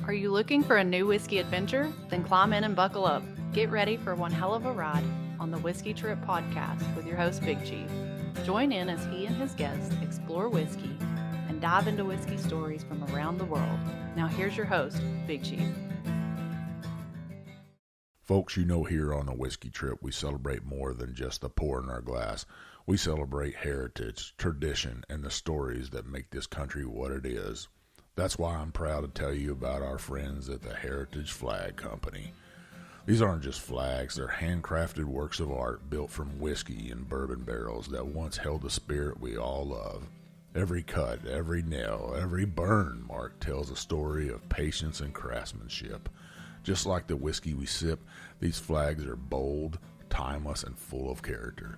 Are you looking for a new whiskey adventure? Then climb in and buckle up. Get ready for one hell of a ride on the Whiskey Trip podcast with your host, Big Chief. Join in as he and his guests explore whiskey and dive into whiskey stories from around the world. Now here's your host, Big Chief. Folks, you know, here on the Whiskey Trip, we celebrate more than just the pour in our glass. We celebrate heritage, tradition, and the stories that make this country what it is. That's why I'm proud to tell you about our friends at the Heritage Flag Company. These aren't just flags, they're handcrafted works of art built from whiskey and bourbon barrels that once held the spirit we all love. Every cut, every nail, every burn mark tells a story of patience and craftsmanship. Just like the whiskey we sip, these flags are bold, timeless, and full of character.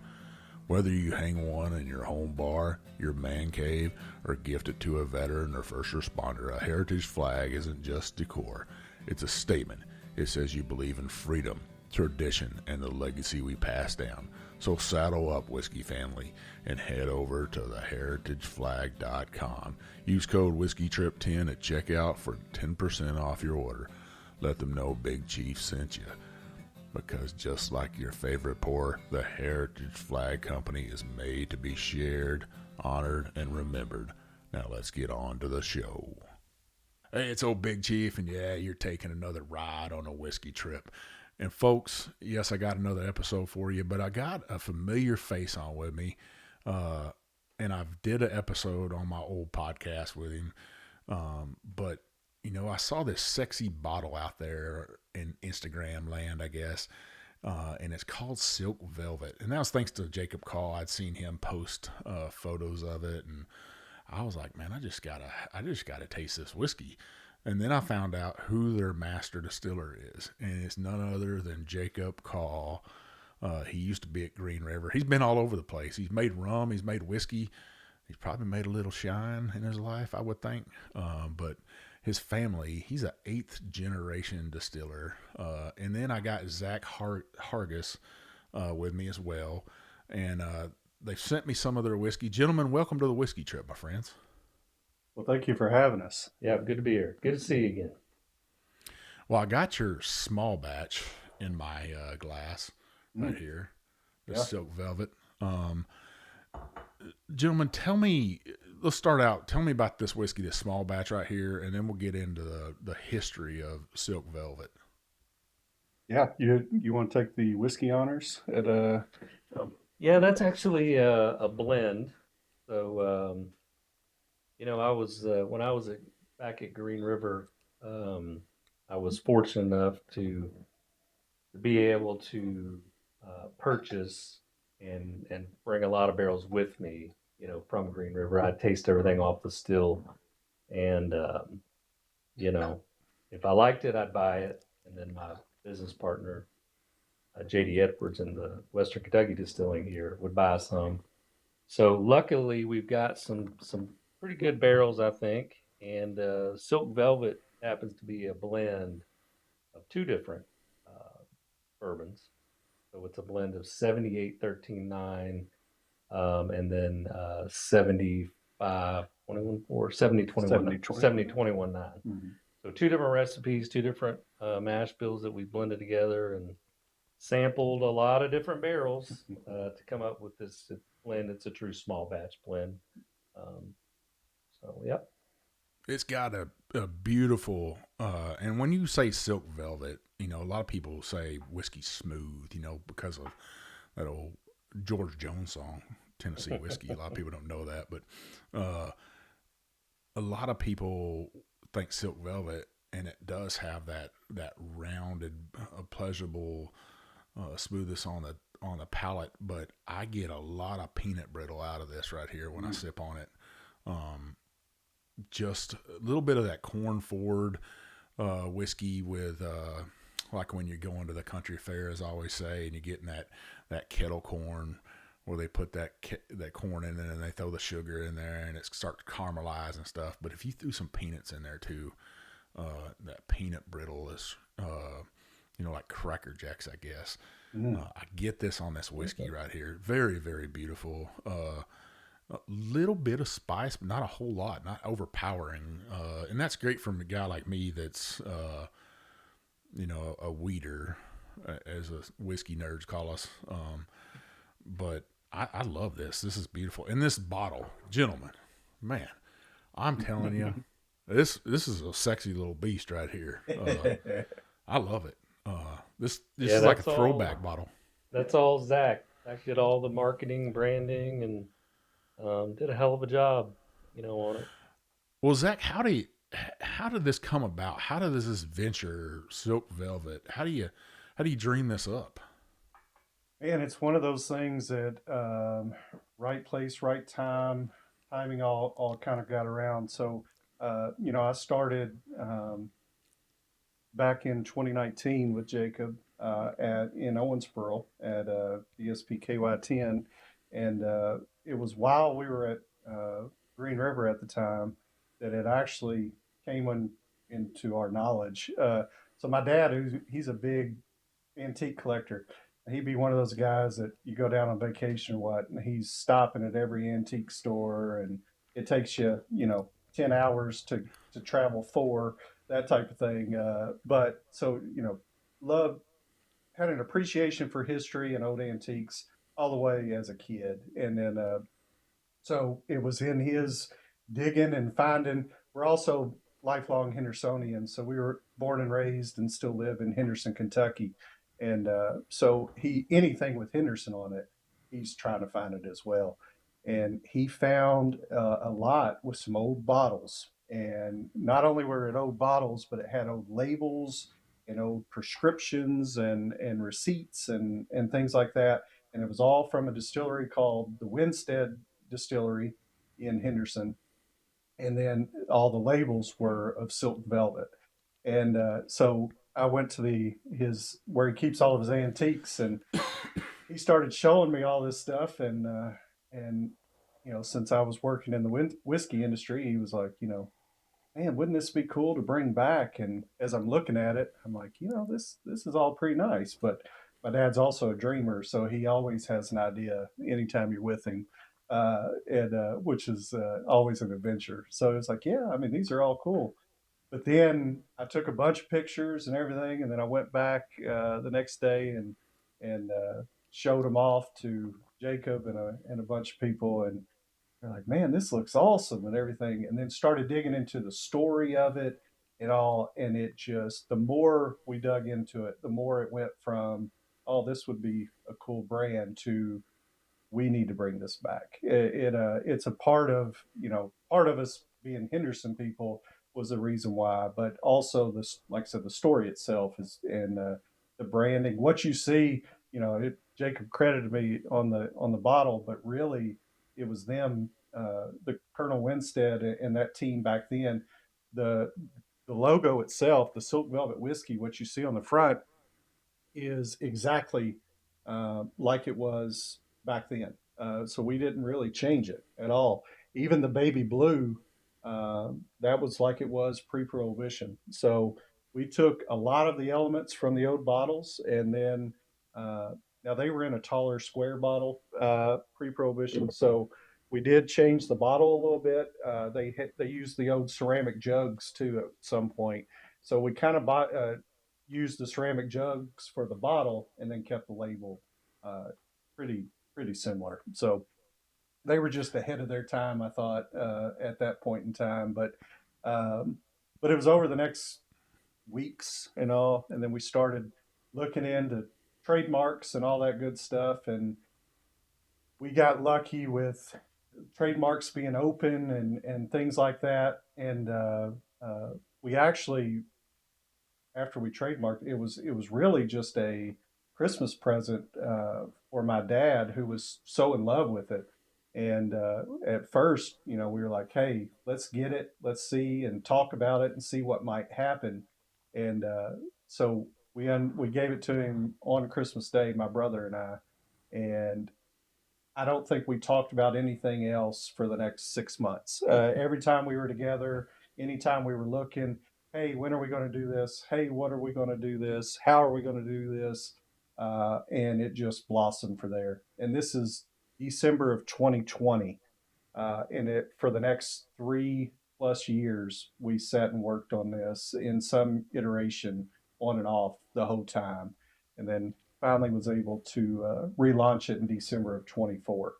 Whether you hang one in your home bar, your man cave, or gift it to a veteran or first responder, a heritage flag isn't just decor. It's a statement. It says you believe in freedom, tradition, and the legacy we pass down. So saddle up, whiskey family, and head over to theheritageflag.com. Use code WhiskeyTrip10 at checkout for 10% off your order. Let them know Big Chief sent you. Because just like your favorite pour, the Heritage Flag Company is made to be shared, honored, and remembered. Now let's get on to the show. Hey, it's old Big Chief, and yeah, you're taking another ride on a whiskey trip. And folks, yes, I got another episode for you, but I got a familiar face on with me. And I've did an episode on my old podcast with him. But you know, I saw this sexy bottle out there in Instagram land, I guess, and it's called Silk Velvet. And that was thanks to Jacob Call. I'd seen him post photos of it, and I was like, man, I just gotta taste this whiskey. And then I found out who their master distiller is, and it's none other than Jacob Call. He used to be at Green River. He's been all over the place. He's made rum. He's made whiskey. He's probably made a little shine in his life, I would think. But his family, he's an 8th generation distiller. And then I got Zach Hargis with me as well. And they've sent me some of their whiskey. Gentlemen, welcome to the Whiskey Trip, my friends. Well, thank you for having us. Yeah, good to be here. Good to see you again. Well, I got your small batch in my glass right here, the Silk Velvet. Gentlemen, let's start out. Tell me about this whiskey, this small batch right here, and then we'll get into the history of Silk Velvet. Yeah, you want to take the whiskey honors at Yeah, that's actually a blend. So, I was when I was back at Green River, I was fortunate enough to be able to purchase and bring a lot of barrels with me, from Green River. I'd taste everything off the still, and if I liked it, I'd buy it. And then my business partner, J.D. Edwards in the Western Kentucky distilling here, would buy some. So luckily, we've got some pretty good barrels, I think. And Silk Velvet happens to be a blend of two different bourbons. So it's a blend of 78, 13, 9, and then 75, 21, 4, 70, 21, 70, 21, 9. Mm-hmm. So two different recipes, two different mash bills that we blended together and sampled a lot of different barrels to come up with this blend. It's a true small batch blend. Yep. It's got a beautiful, and when you say Silk Velvet, a lot of people say whiskey smooth, because of that old George Jones song, Tennessee Whiskey. A lot of people don't know that, but a lot of people think Silk Velvet, and it does have that rounded, pleasurable smoothness on the palate, but I get a lot of peanut brittle out of this right here when I sip on it. Just a little bit of that corn forward whiskey with like when you're going to the country fair, as I always say, and you're getting that kettle corn where they put that corn in there and they throw the sugar in there and it starts to caramelize and stuff. But if you threw some peanuts in there too, that peanut brittle is, like Cracker Jacks, I guess. I get this on this whiskey right here. Very, very beautiful. a little bit of spice, but not a whole lot, not overpowering. And that's great from a guy like me that's, a weeder, as a whiskey nerds call us. But I love this. This is beautiful. And this bottle, gentlemen, man, I'm telling you, this is a sexy little beast right here. I love it. This Yeah, is like a that's throwback all. bottle. That's all Zach. Zach did all the marketing, branding, and did a hell of a job, on it. Well, Zach, how did this come about? How did this venture Silk Velvet? How do you dream this up? And it's one of those things that right place, right time, timing all kind of got around. So, I started back in 2019 with Jacob in Owensboro at DSPKY10, and it was while we were at Green River at the time that it actually into our knowledge. So my dad, he's a big antique collector. He'd be one of those guys that you go down on vacation or what, and he's stopping at every antique store, and it takes you, 10 hours to travel for that type of thing. But so, love had an appreciation for history and old antiques all the way as a kid. And then, so it was in his digging and finding. We're also lifelong Hendersonians, so we were born and raised and still live in Henderson, Kentucky. And so anything with Henderson on it, he's trying to find it as well. And he found a lot with some old bottles. And not only were it old bottles, but it had old labels and old prescriptions and receipts and things like that. And it was all from a distillery called the Winstead Distillery in Henderson. And then all the labels were of silk velvet. And so I went to his where he keeps all of his antiques, and he started showing me all this stuff. And since I was working in the whiskey industry, he was like, man, wouldn't this be cool to bring back? And as I'm looking at it, I'm like, this is all pretty nice. But my dad's also a dreamer, so he always has an idea anytime you're with him, and which is always an adventure. So it's like, yeah, I mean, these are all cool. But then I took a bunch of pictures and everything, and then I went back the next day and showed them off to Jacob and a bunch of people, and they're like, "Man, this looks awesome," and everything. And then started digging into the story of it and all, and it just the more we dug into it, the more it went from, "Oh, this would be a cool brand," to we need to bring this back. It's a part of us being Henderson people was the reason why, but also this, like I said, the story itself is and the branding. What you see, Jacob credited me on the bottle, but really it was them, the Colonel Winstead and that team back then. The the logo itself, the Silk Velvet Whiskey, what you see on the front is exactly like it was back then. So we didn't really change it at all. Even the baby blue, that was like it was pre-prohibition. So we took a lot of the elements from the old bottles, and then now they were in a taller square bottle pre-prohibition. So we did change the bottle a little bit. They used the old ceramic jugs too at some point. So we kind of used the ceramic jugs for the bottle, and then kept the label uh, pretty pretty similar. So they were just ahead of their time, I thought, at that point in time. Um, but it was over the next weeks and all, and then we started looking into trademarks and all that good stuff, and we got lucky with trademarks being open and things like that. And we actually, after we trademarked, it was really just a Christmas present for my dad, who was so in love with it. And at first, we were like, "Hey, let's get it, let's see, and talk about it, and see what might happen." And so we gave it to him on Christmas Day, my brother and I, and I don't think we talked about anything else for the next 6 months. Every time we were together, anytime we were looking, hey, when are we going to do this? Hey, what are we going to do this? How are we going to do this? And it just blossomed for there. And this is December of 2020. And for the next 3+ years, we sat and worked on this in some iteration on and off the whole time. And then finally was able to relaunch it in December of 24.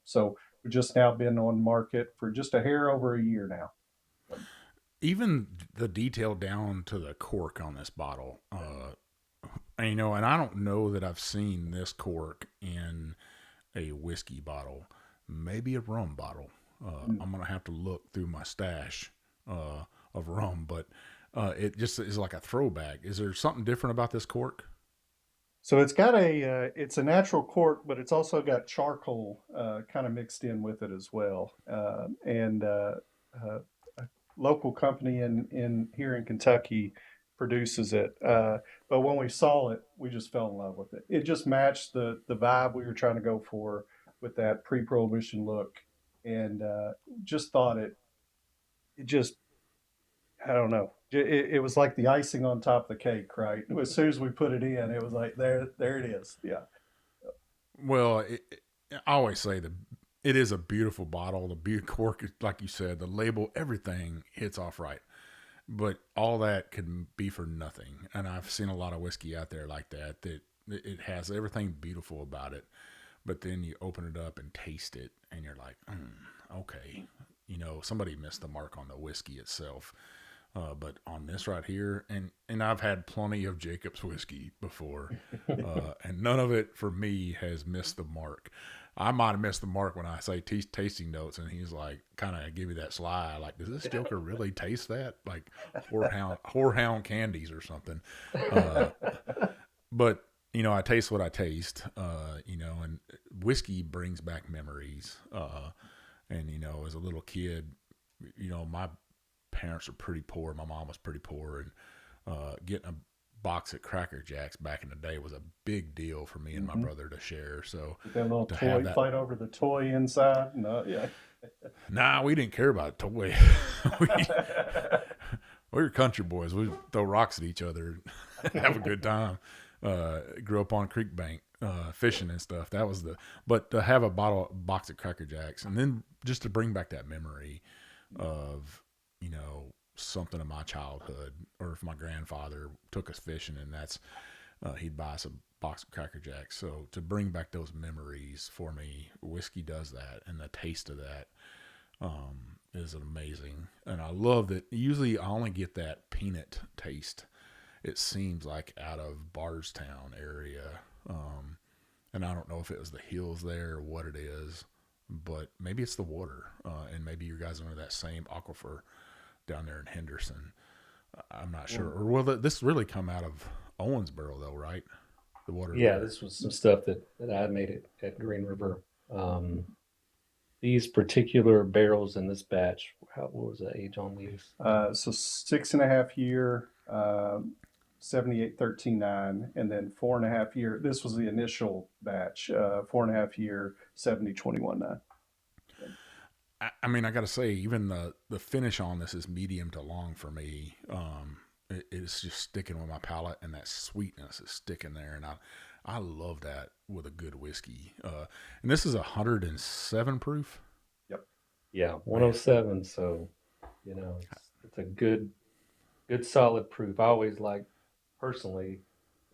So we've just now been on market for just a hair over a year now. Even the detail down to the cork on this bottle, and I don't know that I've seen this cork in a whiskey bottle, maybe a rum bottle. I'm gonna have to look through my stash of rum, but it just is like a throwback. Is there something different about this cork? So it's got it's a natural cork, but it's also got charcoal kind of mixed in with it as well. And a local company in here in Kentucky produces it. But when we saw it, we just fell in love with it. It just matched the vibe we were trying to go for with that pre-prohibition look, and just thought it just, I don't know. It was like the icing on top of the cake, right? As soon as we put it in, it was like there it is. Yeah. Well, I always say it is a beautiful bottle. The cork, like you said, the label, everything hits off right. But all that could be for nothing. And I've seen a lot of whiskey out there like that it has everything beautiful about it. But then you open it up and taste it, and you're like, okay. Somebody missed the mark on the whiskey itself. But on this right here, and I've had plenty of Jacob's whiskey before, and none of it for me has missed the mark. I might have missed the mark when I say tasting notes, and he's like, kind of give me that sly, like, does this Joker really taste that? Like whorehound candies or something. But, I taste what I taste, and whiskey brings back memories. And, as a little kid, my parents are pretty poor. My mom was pretty poor, and getting a box of Cracker Jacks back in the day was a big deal for me and my brother to share. So that little toy fight over the toy inside. No, yeah. Nah, we didn't care about a toy. we were country boys. We'd throw rocks at each other, have a good time. Grew up on a creek bank, fishing and stuff. That was but to have a box of Cracker Jacks, and then just to bring back that memory of, something of my childhood, or if my grandfather took us fishing, and that's, he'd buy us a box of Cracker Jacks. So to bring back those memories for me, whiskey does that, and the taste of that is amazing. And I love that. Usually I only get that peanut taste, it seems like, out of Bardstown area. And I don't know if it was the hills there or what it is, but maybe it's the water. And maybe you guys are under that same aquifer down there in Henderson. I'm not sure. Or will this really come out of Owensboro though, right? The water. Yeah, this was some stuff that I had made at Green River. These particular barrels in this batch, what was the age on these? So 6.5 year, 78-13-9, and then 4.5 year. This was the initial batch, 4.5 year, 70-21-9. I mean, I got to say, even the finish on this is medium to long for me. It's just sticking with my palate, and that sweetness is sticking there, and I love that with a good whiskey. And this is 107 proof. Yep. Yeah, 107. So, it's a good solid proof. I always like, personally,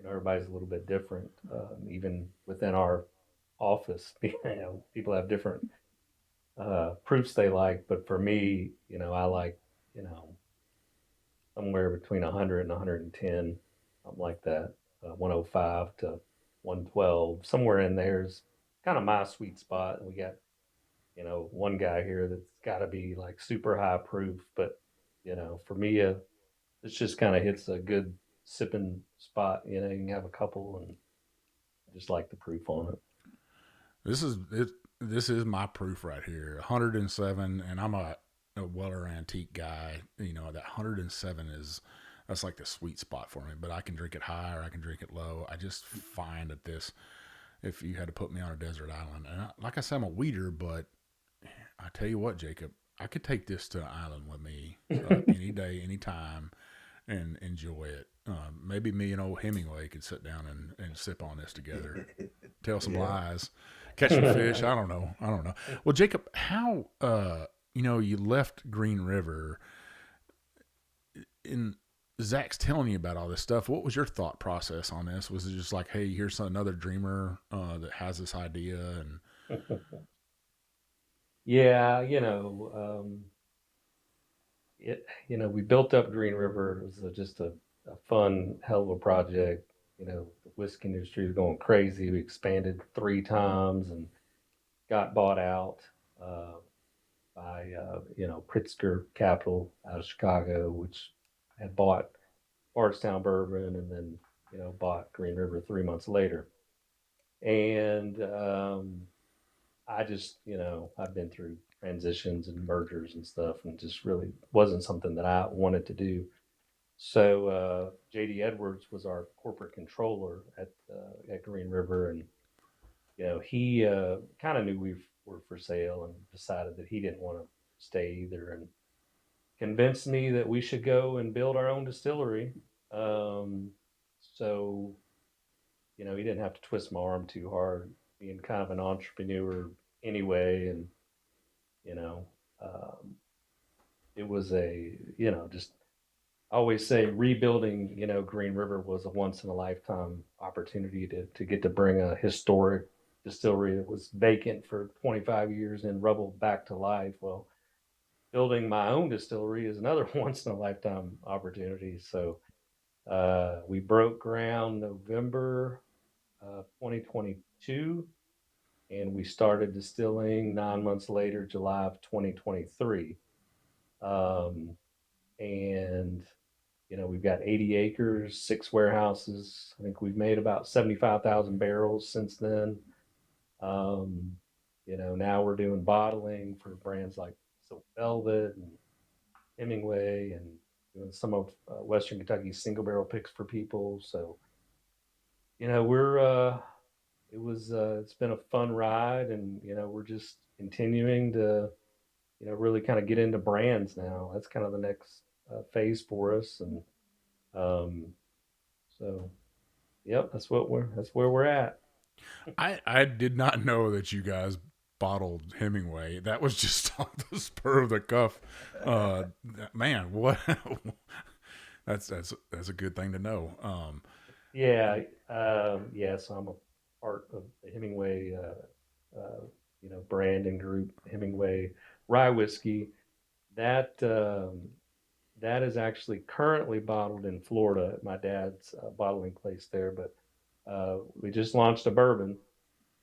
everybody's a little bit different. Even within our office, people have different proofs they like, but for me, I like, somewhere between 100 and 110, something like that. 105 to 112, somewhere in there is kind of my sweet spot. And we got, one guy here that's got to be like super high proof, but for me, it just kind of hits a good sipping spot. You can have a couple, and I just like the proof on it. This is my proof right here, 107, and I'm a Weller antique guy. That 107 that's like the sweet spot for me. But I can drink it high or I can drink it low. I just find that this, if you had to put me on a desert island, and like I said, I'm a weeder, but I tell you what, Jacob, I could take this to an island with me any day, any time, and enjoy it. Maybe me and old Hemingway could sit down and sip on this together, tell some lies. catching fish. I don't know. I don't know. Well, Jacob, how you left Green River in Zach's telling you about all this stuff. What was your thought process on this? Was it just like, hey, here's another dreamer that has this idea, and Yeah, we built up Green River. It was just a fun, hell of a project. The whiskey industry was going crazy. We expanded 3 times and got bought out by Pritzker Capital out of Chicago, which had bought Bardstown Bourbon and then bought Green River 3 months later. And I just I've been through transitions and mergers and stuff, and just really wasn't something that I wanted to do. So JD Edwards was our corporate controller at Green River, and he kind of knew we were for sale and decided that he didn't want to stay either, and convinced me that we should go and build our own distillery. So he didn't have to twist my arm too hard, being kind of an entrepreneur anyway, and you know, um, it was just I always say rebuilding, Green River was a once in a lifetime opportunity to get to bring a historic distillery that was vacant for 25 years and rubble back to life. Well, building my own distillery is another once in a lifetime opportunity. So we broke ground November 2022, and we started distilling 9 months later, July of 2023. Um, and we've got 80 acres, 6 warehouses. I think we've made about 75,000 barrels since then. Um, now we're doing bottling for brands like Silk Velvet and Hemingway, and doing some of Western Kentucky's single barrel picks for people. So, we're it's been a fun ride, and we're just continuing to really kind of get into brands now. That's kind of the next phase for us, and um, so yep, that's where we're at. I did not know that you guys bottled Hemingway. That was just on the spur of the cuff. Uh, Man, what? That's a good thing to know. Yeah, yeah. So I'm a part of the Hemingway, brand and group, Hemingway Rye Whiskey. That that is actually currently bottled in Florida at my dad's bottling place there. But we just launched a bourbon,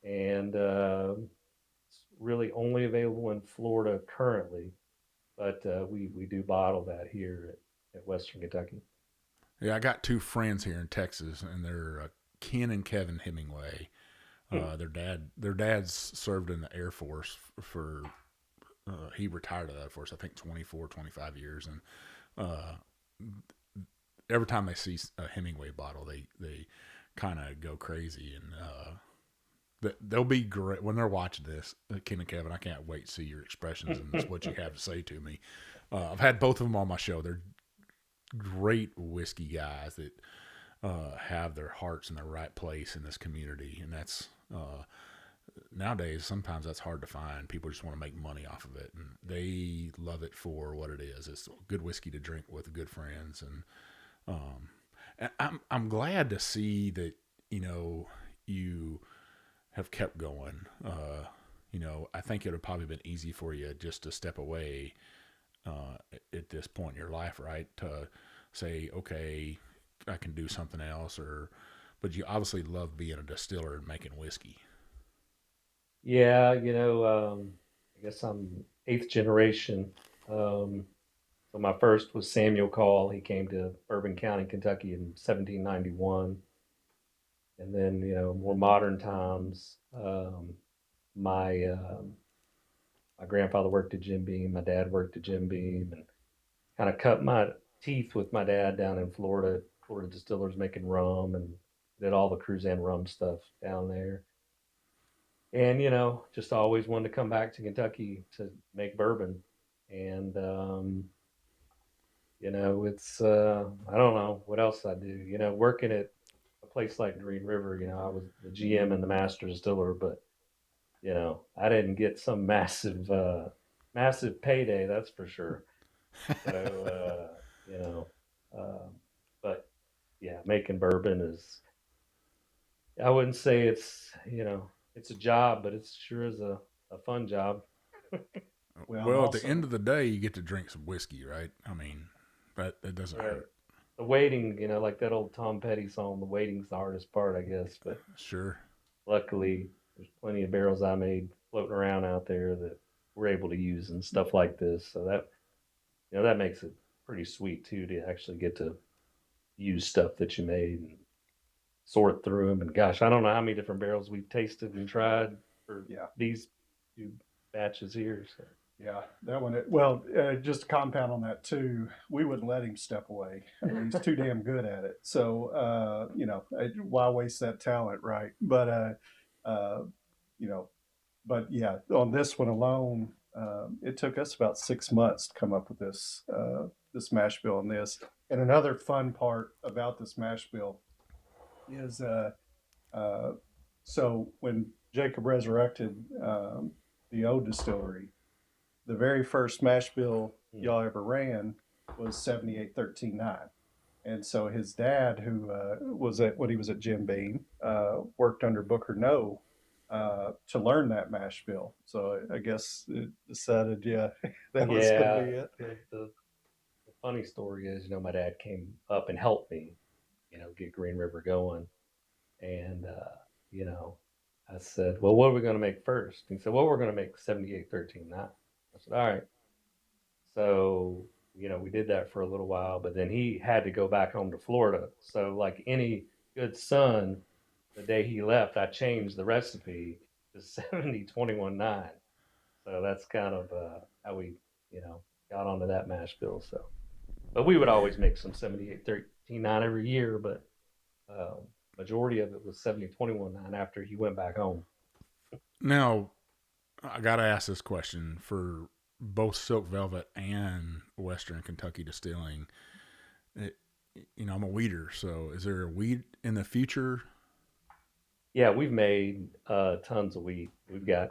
and it's really only available in Florida currently. But we do bottle that here at Western Kentucky. Yeah, I got two friends here in Texas, and they're Ken and Kevin Hemingway. Their dad's served in the Air Force for he retired out of the Air Force, I think 24, 25 years, and uh, every time they see a Hemingway bottle, they kind of go crazy, and they'll be great when they're watching this. Ken and Kevin, I can't wait to see your expressions and what you have to say to me. I've had both of them on my show. They're great whiskey guys that have their hearts in the right place in this community, and that's nowadays sometimes that's hard to find. People just want to make money off of it, and they love it for what it is. It's good whiskey to drink with good friends, um, and I'm glad to see that you have kept going. I think it would have probably been easy for you just to step away at this point in your life, right? To say, okay, I can do something else, but you obviously love being a distiller and making whiskey. Yeah, I guess I'm eighth generation. Um, so my first was Samuel Call. He came to Bourbon County, Kentucky in 1791. And then, more modern times, my my grandfather worked at Jim Beam. My dad worked at Jim Beam, and kind of cut my teeth with my dad down in Florida. Florida distillers making rum, and did all the Cruzan rum stuff down there. And just always wanted to come back to Kentucky to make bourbon. And it's I don't know what else I do. Working at a place like Green River, I was the GM and the master distiller, but I didn't get some massive payday, that's for sure. So, but yeah, making bourbon is, I wouldn't say it's a job, but it sure is a fun job. Well, and Well, at the end also, of the day, you get to drink some whiskey, right? I mean, that doesn't Right. hurt. The waiting, like that old Tom Petty song, the waiting's the hardest part, I guess. But Sure. luckily, there's plenty of barrels I made floating around out there that we're able to use and stuff like this. So that makes it pretty sweet too, to actually get to use stuff that you made and sort through them. And gosh, I don't know how many different barrels we've tasted and tried for yeah, these few batches here. So. yeah, that one. Well, just to compound on that too, we wouldn't let him step away. I mean, he's too damn good at it. So, why waste that talent, right? Uh, you know, but yeah, on this one alone, it took us about 6 months to come up with this mash bill and this. And another fun part about this mash bill is uh, so when Jacob resurrected the old distillery, the very first mash bill y'all ever ran was 7813.9. And so his dad, who was at when he was at Jim Beam, worked under Booker No to learn that mash bill. So I guess it decided, yeah, that was going to Yeah, be it. the funny story is, my dad came up and helped me, get Green River going. And, I said, well, what are we going to make first? He said, well, we're going to make 7813.9. I said, all right. So, we did that for a little while, but then he had to go back home to Florida. So, like any good son, the day he left, I changed the recipe to 7021.9. So that's kind of how we, got onto that mash bill. So, but we would always make some 7813.9 every year, but majority of it was 7021.9 after he went back home. Now, I got to ask this question for both Silk Velvet and Western Kentucky Distilling. It, I'm a weeder, so is there a weed in the future? Yeah, we've made tons of wheat. We've got,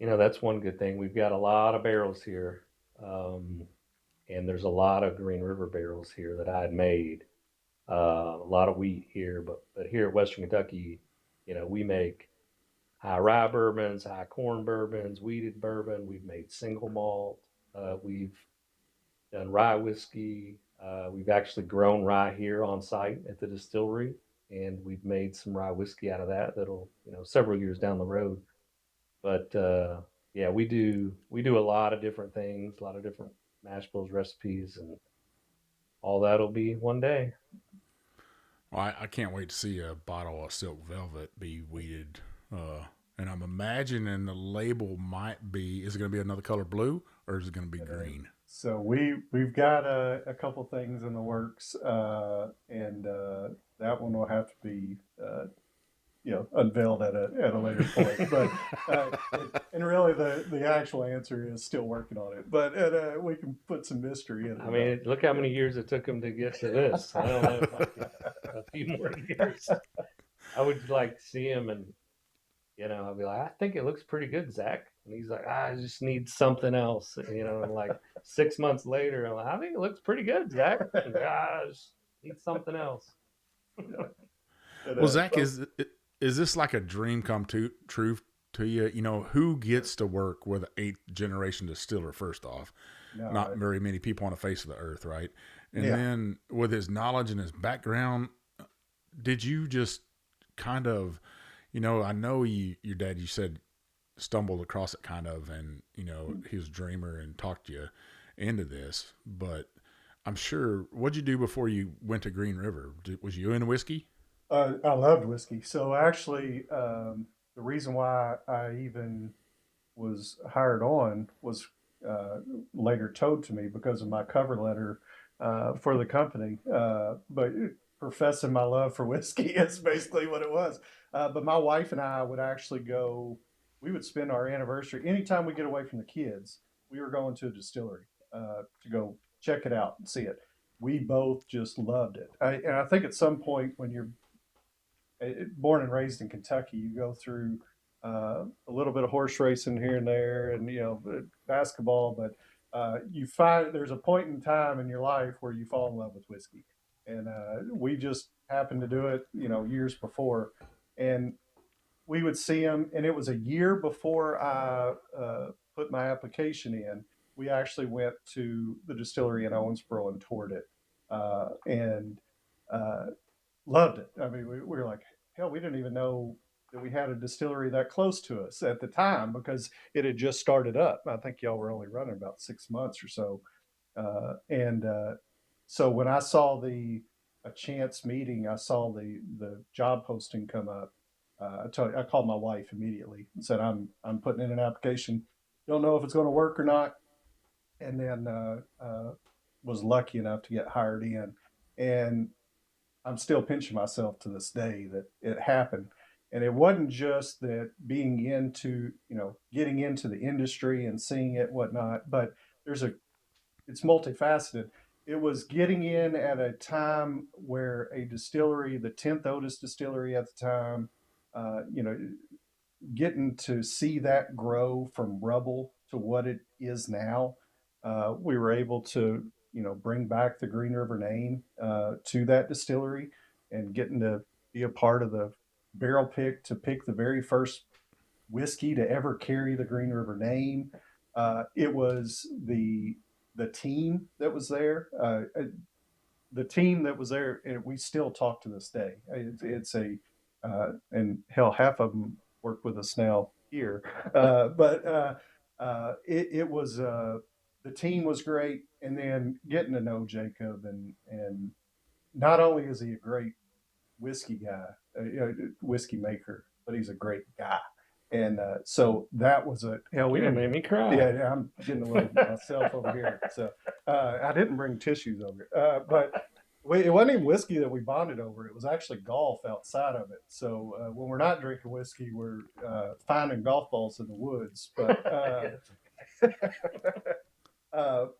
that's one good thing. We've got a lot of barrels here, and there's a lot of Green River barrels here that I had made. A lot of wheat here, but here at Western Kentucky, we make high rye bourbons, high corn bourbons, wheated bourbon. We've made single malt. We've done rye whiskey. We've actually grown rye here on site at the distillery, and we've made some rye whiskey out of that. That'll, several years down the road. But yeah, we do a lot of different things, a lot of different mash bills, recipes, and all that'll be one day. Well, I can't wait to see a bottle of Silk Velvet be weeded. And I'm imagining the label might be, is it going to be another color blue or is it going to be green? So we've got a couple things in the works, and that one will have to be unveiled at a later point. But and really the actual answer is still working on it. But we can put some mystery in it. I mean, look how many years it took him to get to this. I don't know if a few more years. I would like to see him, and I'd be like, I think it looks pretty good, Zach. And he's like, I just need something else. And like 6 months later, I'm like, I think it looks pretty good, Zach. And, I just need something else. Well, Zach, is this like a dream come true to you? Who gets to work with an 8th generation distiller? First off, No, not very many people on the face of the earth, right? And Yeah. then with his knowledge and his background, did you just kind of, I know your dad, you said, stumbled across it kind of, and he was a dreamer and talked you into this, but I'm sure, what'd you do before you went to Green River? Was you in whiskey? I loved whiskey. So actually, the reason why I even was hired on was later told to me because of my cover letter for the company. But professing my love for whiskey is basically what it was. But my wife and I would actually go. We would spend our anniversary anytime we get away from the kids. We were going to a distillery to go check it out and see it. We both just loved it. And I think at some point when you're born and raised in Kentucky, you go through a little bit of horse racing here and there, and basketball. But you find there's a point in time in your life where you fall in love with whiskey, and we just happened to do it, years before, and we would see them. And it was a year before I put my application in. We actually went to the distillery in Owensboro and toured it, and uh, loved it. I mean, we were like, hell, we didn't even know that we had a distillery that close to us at the time because it had just started up. I think y'all were only running about 6 months or so. And so when I saw a chance meeting, I saw the job posting come up. I called my wife immediately and said, I'm putting in an application. Don't know if it's going to work or not. And then was lucky enough to get hired in. And I'm still pinching myself to this day that it happened. And it wasn't just that being into, getting into the industry and seeing it, whatnot, but it's multifaceted. It was getting in at a time where a distillery, the 10th oldest distillery at the time, getting to see that grow from rubble to what it is now. We were able to, bring back the Green River name to that distillery, and getting to be a part of the barrel pick to pick the very first whiskey to ever carry the Green River name. It was the team that was there. The team that was there, and we still talk to this day. And hell, half of them work with us now here. But it was the team was great, and then getting to know Jacob, and not only is he a great whiskey guy, whiskey maker, but he's a great guy. And so that was hell. You made me cry. Yeah, I'm getting a little myself over here. So I didn't bring tissues over, but it wasn't even whiskey that we bonded over. It was actually golf outside of it. So when we're not drinking whiskey, we're finding golf balls in the woods.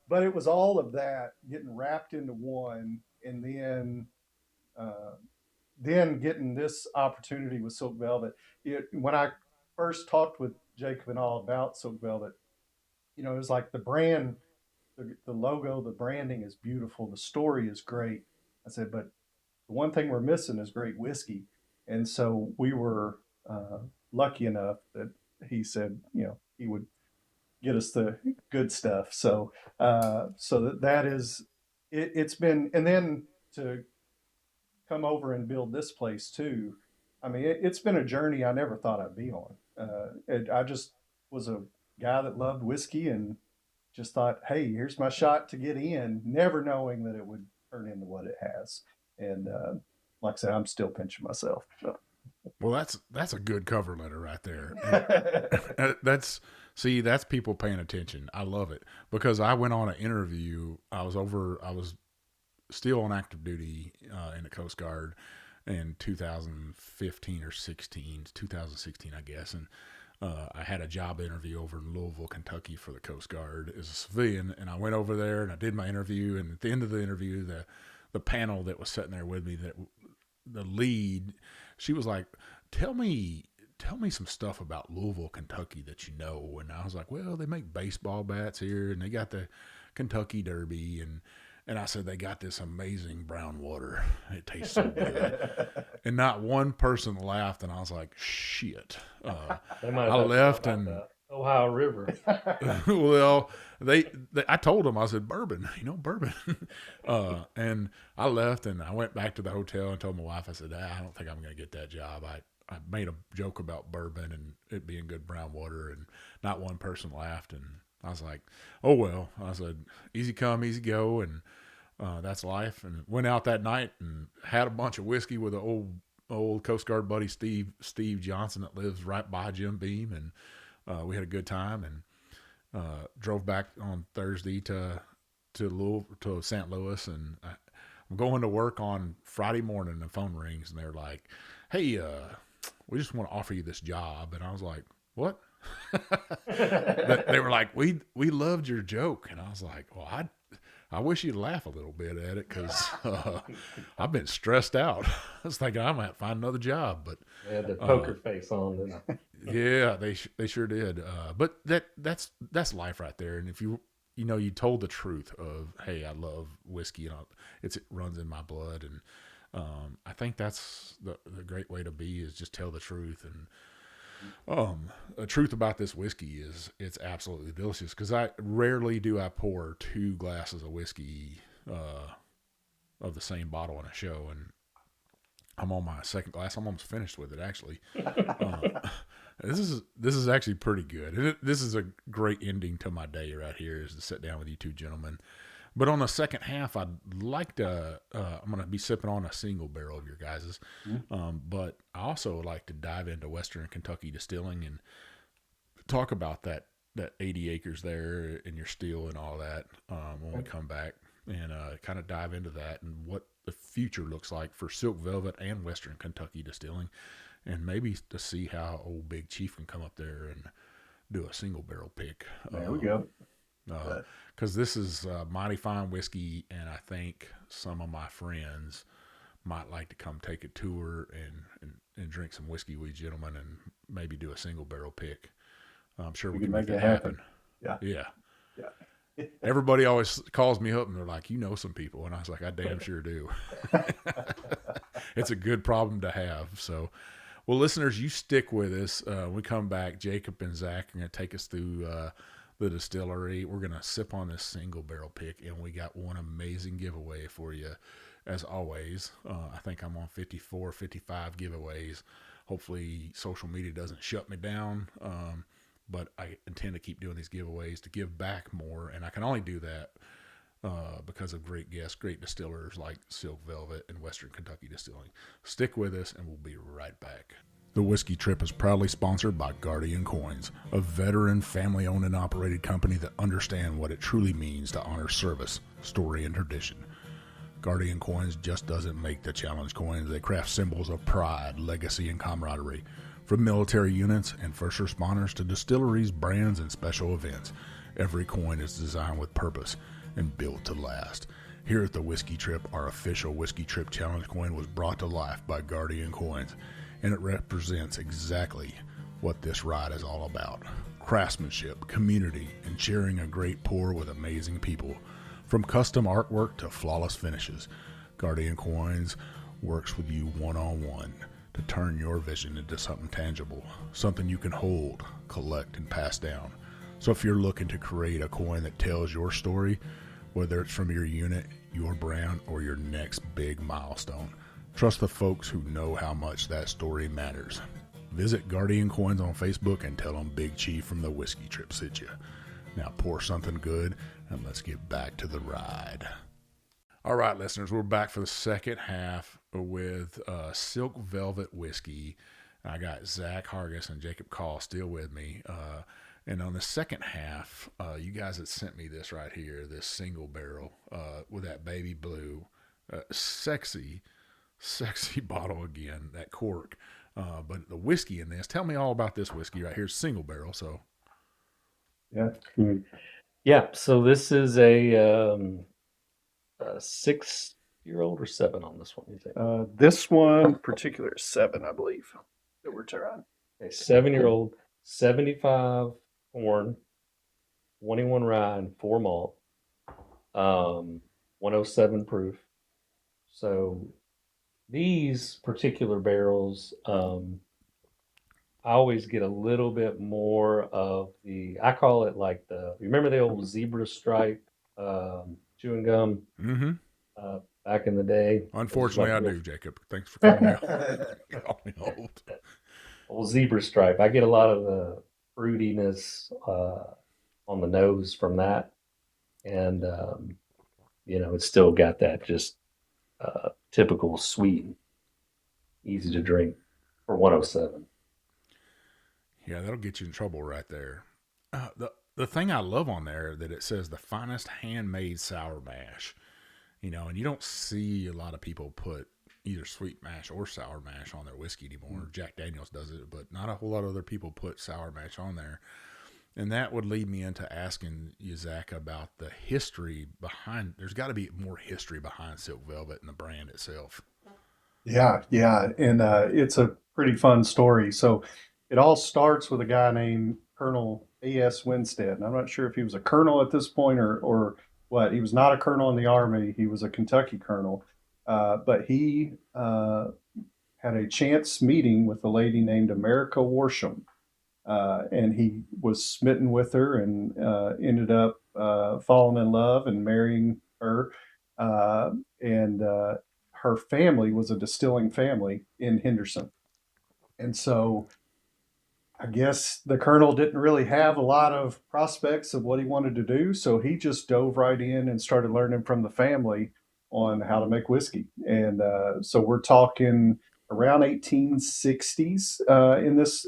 But it was all of that getting wrapped into one, and then getting this opportunity with Silk Velvet. When I first talked with Jacob and all about Silk Velvet, it was like the brand, the logo, the branding is beautiful, the story is great. I said, but the one thing we're missing is great whiskey. And so we were lucky enough that he said, he would get us the good stuff. So that is, it's been, and then to come over and build this place too. I mean, it's been a journey I never thought I'd be on. I just was a guy that loved whiskey and just thought, hey, here's my shot to get in, never knowing that it would turn into what it has. And like I said, I'm still pinching myself. So. Well, that's a good cover letter right there. That's people paying attention. I love it because I went on an interview. I was still on active duty in the Coast Guard in 2015 or 2016, I guess. And I had a job interview over in Louisville, Kentucky for the Coast Guard as a civilian. And I went over there and I did my interview. And at the end of the interview, the panel that was sitting there with me, that the lead, she was like, tell me some stuff about Louisville, Kentucky that you know. And I was like, well, they make baseball bats here and they got the Kentucky Derby. And I said, they got this amazing brown water. It tastes so good. And not one person laughed. And I was like, shit. I left and the Ohio River. Well, I told them, I said, bourbon, bourbon. And I left and I went back to the hotel and told my wife, I said, I don't think I'm going to get that job. I made a joke about bourbon and it being good brown water, and not one person laughed. And I was like, oh, well, I said, easy come, easy go. And that's life. And went out that night and had a bunch of whiskey with an old Coast Guard buddy, Steve Johnson, that lives right by Jim Beam. And we had a good time and drove back on Thursday to St. Louis. And I'm going to work on Friday morning. The phone rings and they're like, hey, we just want to offer you this job. And I was like, what? They were like, we loved your joke. And I was like, well, I wish you'd laugh a little bit at it because I've been stressed out. I was thinking I might find another job, but They had their poker face on. And yeah, they sure did. But that's life right there. And if you told the truth of, hey, I love whiskey and it runs in my blood, and I think that's the great way to be, is just tell the truth. And the truth about this whiskey is it's absolutely delicious, because I rarely do I pour 2 glasses of whiskey of the same bottle in a show, and I'm on my second glass. I'm almost finished with it, actually. This is actually pretty good. And this is a great ending to my day right here, is to sit down with you two gentlemen. But on the second half, I'd like to, I'm going to be sipping on a single barrel of your guys's. But I also like to dive into Western Kentucky distilling and talk about that 80 acres there and your steel and all that when we come back, and kind of dive into that and what the future looks like for Silk Velvet and Western Kentucky distilling, and maybe to see how old Big Chief can come up there and do a single barrel pick. There we go. Because this is mighty fine whiskey, and I think some of my friends might like to come take a tour and drink some whiskey with you gentlemen, and maybe do a single barrel pick. I'm sure we can make that happen. Yeah. Everybody always calls me up and they're like, you know some people, and I was like, I damn sure do. It's a good problem to have. So, well, listeners, you stick with us. When we come back, Jacob and Zach are going to take us through the distillery. We're going to sip on this single barrel pick, and we got one amazing giveaway for you, as always. I think I'm on 54, 55 giveaways. Hopefully social media doesn't shut me down. But I intend to keep doing these giveaways to give back more, and I can only do that because of great guests, great distillers like Silk Velvet and Western Kentucky Distilling. Stick with us, and we'll be right back. The Whiskey Trip is proudly sponsored by Guardian Coins, a veteran, family-owned and operated company that understand what it truly means to honor service, story, and tradition. Guardian Coins just doesn't make the challenge coins. They craft symbols of pride, legacy, and camaraderie. From military units and first responders to distilleries, brands, and special events, every coin is designed with purpose and built to last. Here at the Whiskey Trip, our official Whiskey Trip Challenge coin was brought to life by Guardian Coins, and it represents exactly what this ride is all about. Craftsmanship, community, and sharing a great pour with amazing people. From custom artwork to flawless finishes, Guardian Coins works with you one-on-one to turn your vision into something tangible, something you can hold, collect, and pass down. So if you're looking to create a coin that tells your story, whether it's from your unit, your brand, or your next big milestone, trust the folks who know how much that story matters. Visit Guardian Coins on Facebook and tell them Big Chief from the Whiskey Trip sent you. Now pour something good, and let's get back to the ride. All right, listeners, we're back for the second half with Silk Velvet Whiskey. I got Zach Hargis and Jacob Call still with me. And on the second half, you guys had sent me this right here, this single barrel with that baby blue. Sexy bottle again, that cork. But the whiskey in this, tell me all about this whiskey right here, single barrel. So, yeah. So this is a 6-year-old or 7 on this one, you think? This one particular is 7, I believe, that we're trying. A 7-year-old, 75 corn, 21 rye, and 4 malt, 107 proof. So these particular barrels, I always get a little bit more of I call it like remember the old zebra stripe chewing gum back in the day? Unfortunately, I do, Jacob. Thanks for coming out. Call me old. Old zebra stripe. I get a lot of the fruitiness on the nose from that, and it's still got that just typical sweet, easy to drink for 107. Yeah, that'll get you in trouble right there. The thing I love on there that it says the finest handmade sour mash, and you don't see a lot of people put either sweet mash or sour mash on their whiskey anymore. Jack Daniels does it, but not a whole lot of other people put sour mash on there. And that would lead me into asking you, Zach, about the history behind. There's got to be more history behind Silk Velvet and the brand itself. Yeah, and it's a pretty fun story. So it all starts with a guy named Colonel A.S. Winstead. And I'm not sure if he was a colonel at this point or what. He was not a colonel in the Army. He was a Kentucky colonel. But he had a chance meeting with a lady named America Worsham. And he was smitten with her and ended up falling in love and marrying her. And her family was a distilling family in Henderson. And so I guess the colonel didn't really have a lot of prospects of what he wanted to do. So he just dove right in and started learning from the family on how to make whiskey. And so we're talking around 1860s in this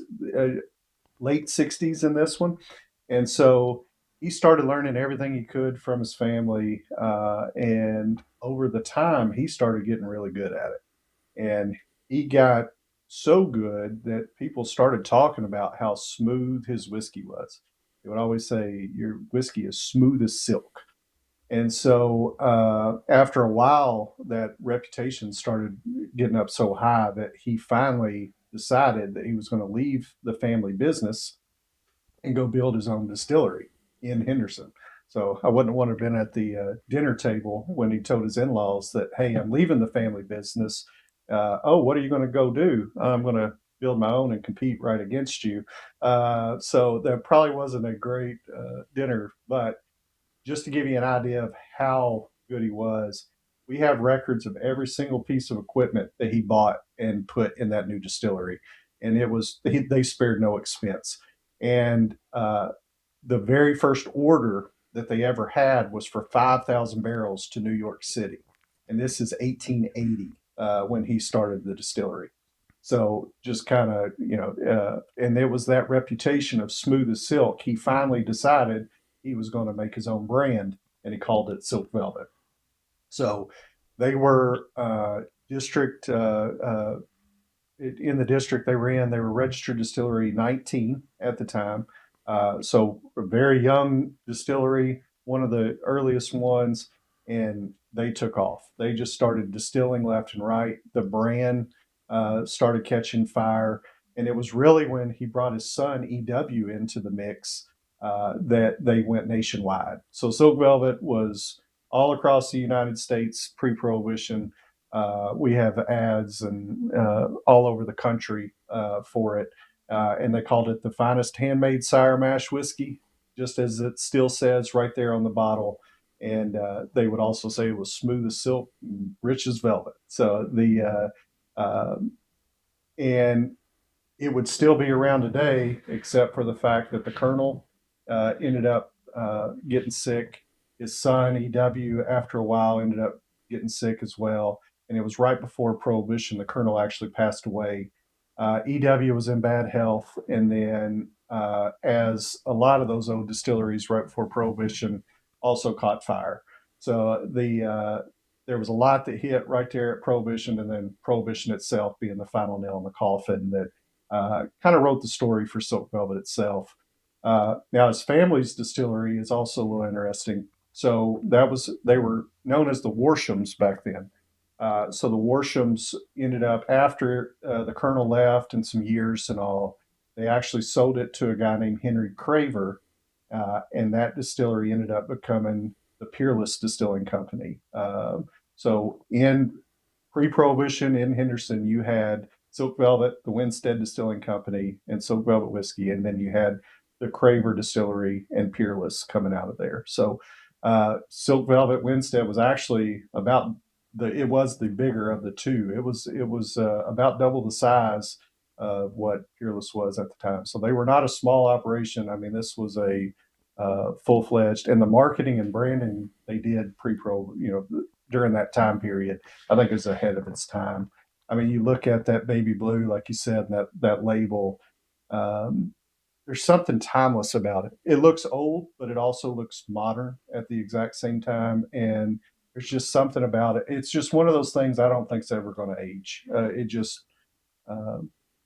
late 60s in this one. And so he started learning everything he could from his family. And over the time, he started getting really good at it. And he got so good that people started talking about how smooth his whiskey was. They would always say, "Your whiskey is smooth as silk." And so after a while, that reputation started getting up so high that he finally decided that he was going to leave the family business and go build his own distillery in Henderson. So I wouldn't want to have been at the dinner table when he told his in-laws that, "Hey, I'm leaving the family business. Oh, what are you going to go do? I'm going to build my own and compete right against you." So that probably wasn't a great dinner, but just to give you an idea of how good he was, we have records of every single piece of equipment that he bought and put in that new distillery. And they spared no expense. And the very first order that they ever had was for 5,000 barrels to New York City. And this is 1880 when he started the distillery. So just kind of, and there was that reputation of smooth as silk. He finally decided he was going to make his own brand, and he called it Silk Velvet. So they were district in the district they were in. They were registered distillery 19 at the time. So a very young distillery, one of the earliest ones, and they took off. They just started distilling left and right. The brand started catching fire, and it was really when he brought his son E.W. into the mix that they went nationwide. So Silk Velvet was all across the United States pre-Prohibition. We have ads and all over the country for it, and they called it the finest handmade sire mash whiskey, just as it still says right there on the bottle. And they would also say it was smooth as silk, and rich as velvet. So and it would still be around today, except for the fact that the colonel ended up getting sick. His son, E.W., after a while, ended up getting sick as well. And it was right before Prohibition. The colonel actually passed away. E.W. was in bad health. And then, as a lot of those old distilleries right before Prohibition also caught fire. So there was a lot that hit right there at Prohibition, and then Prohibition itself being the final nail in the coffin that kind of wrote the story for Silk Velvet itself. Now his family's distillery is also a little interesting. So they were known as the Worshams back then. So the Worshams ended up after the colonel left and some years and all, they actually sold it to a guy named Henry Craver, and that distillery ended up becoming the Peerless Distilling Company. So in pre-Prohibition in Henderson, you had Silk Velvet, the Winstead Distilling Company, and Silk Velvet Whiskey, and then you had the Craver Distillery and Peerless coming out of there. So Silk Velvet Winstead was actually it was the bigger of the two. It was about double the size of what Peerless was at the time. So they were not a small operation. I mean, this was a full-fledged, and the marketing and branding they did pre-pro, during that time period, I think is ahead of its time. I mean, you look at that baby blue, like you said, that label. There's something timeless about it. It looks old, but it also looks modern at the exact same time. And there's just something about it. It's just one of those things I don't think's ever going to age.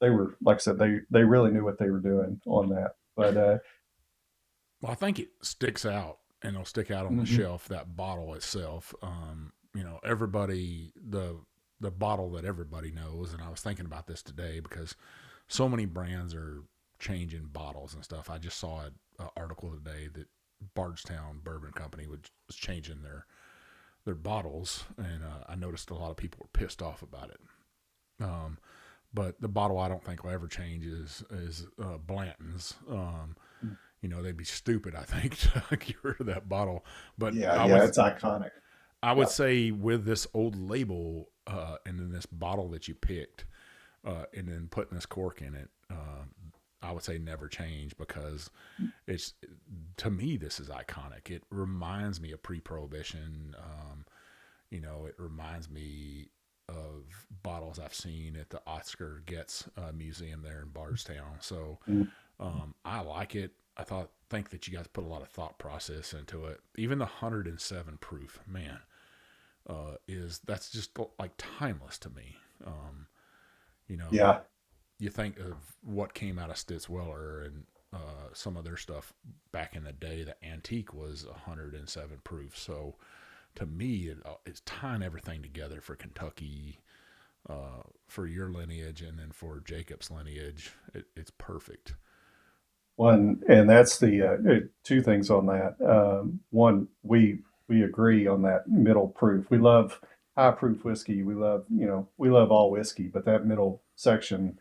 They were, like I said, they really knew what they were doing on that. But Well, I think it sticks out, and it'll stick out on the shelf. That bottle itself, everybody the bottle that everybody knows. And I was thinking about this today because so many brands are changing bottles and stuff. I just saw an article today that Bardstown Bourbon Company was changing their bottles, and I noticed a lot of people were pissed off about it. But the bottle I don't think will ever change is Blanton's. They'd be stupid, I think, to get rid of that bottle. But it's iconic. I would say with this old label and then this bottle that you picked and then putting this cork in it, I would say never change, because to me, this is iconic. It reminds me of pre-Prohibition. It reminds me of bottles I've seen at the Oscar Getz Museum there in Bardstown. So I like it. I think that you guys put a lot of thought process into it. Even the 107 proof, man, that's just like timeless to me. You think of what came out of Stitzweller and some of their stuff back in the day. The antique was 107 proof. So to me, it's tying everything together for Kentucky, for your lineage, and then for Jacob's lineage. It's perfect. One, and that's the two things on that. One, we agree on that middle proof. We love high proof whiskey. We love all whiskey, but that middle section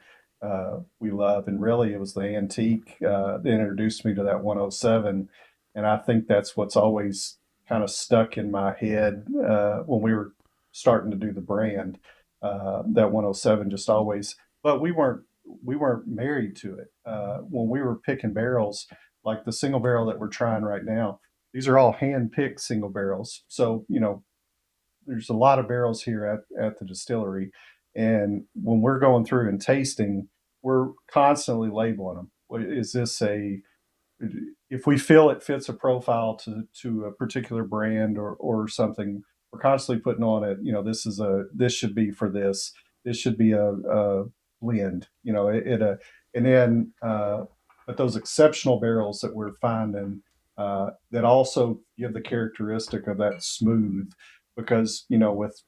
we love. And really, it was the antique that introduced me to that 107, and I think that's what's always kind of stuck in my head when we were starting to do the brand. That 107 just always, but we weren't married to it. When we were picking barrels, like the single barrel that we're trying right now, these are all hand-picked single barrels. So, there's a lot of barrels here at the distillery. And when we're going through and tasting, we're constantly labeling them. Is this if we feel it fits a profile to a particular brand or something, we're constantly putting on it, this should be for this. This should be a blend, and then but those exceptional barrels that we're finding that also give the characteristic of that smooth, because with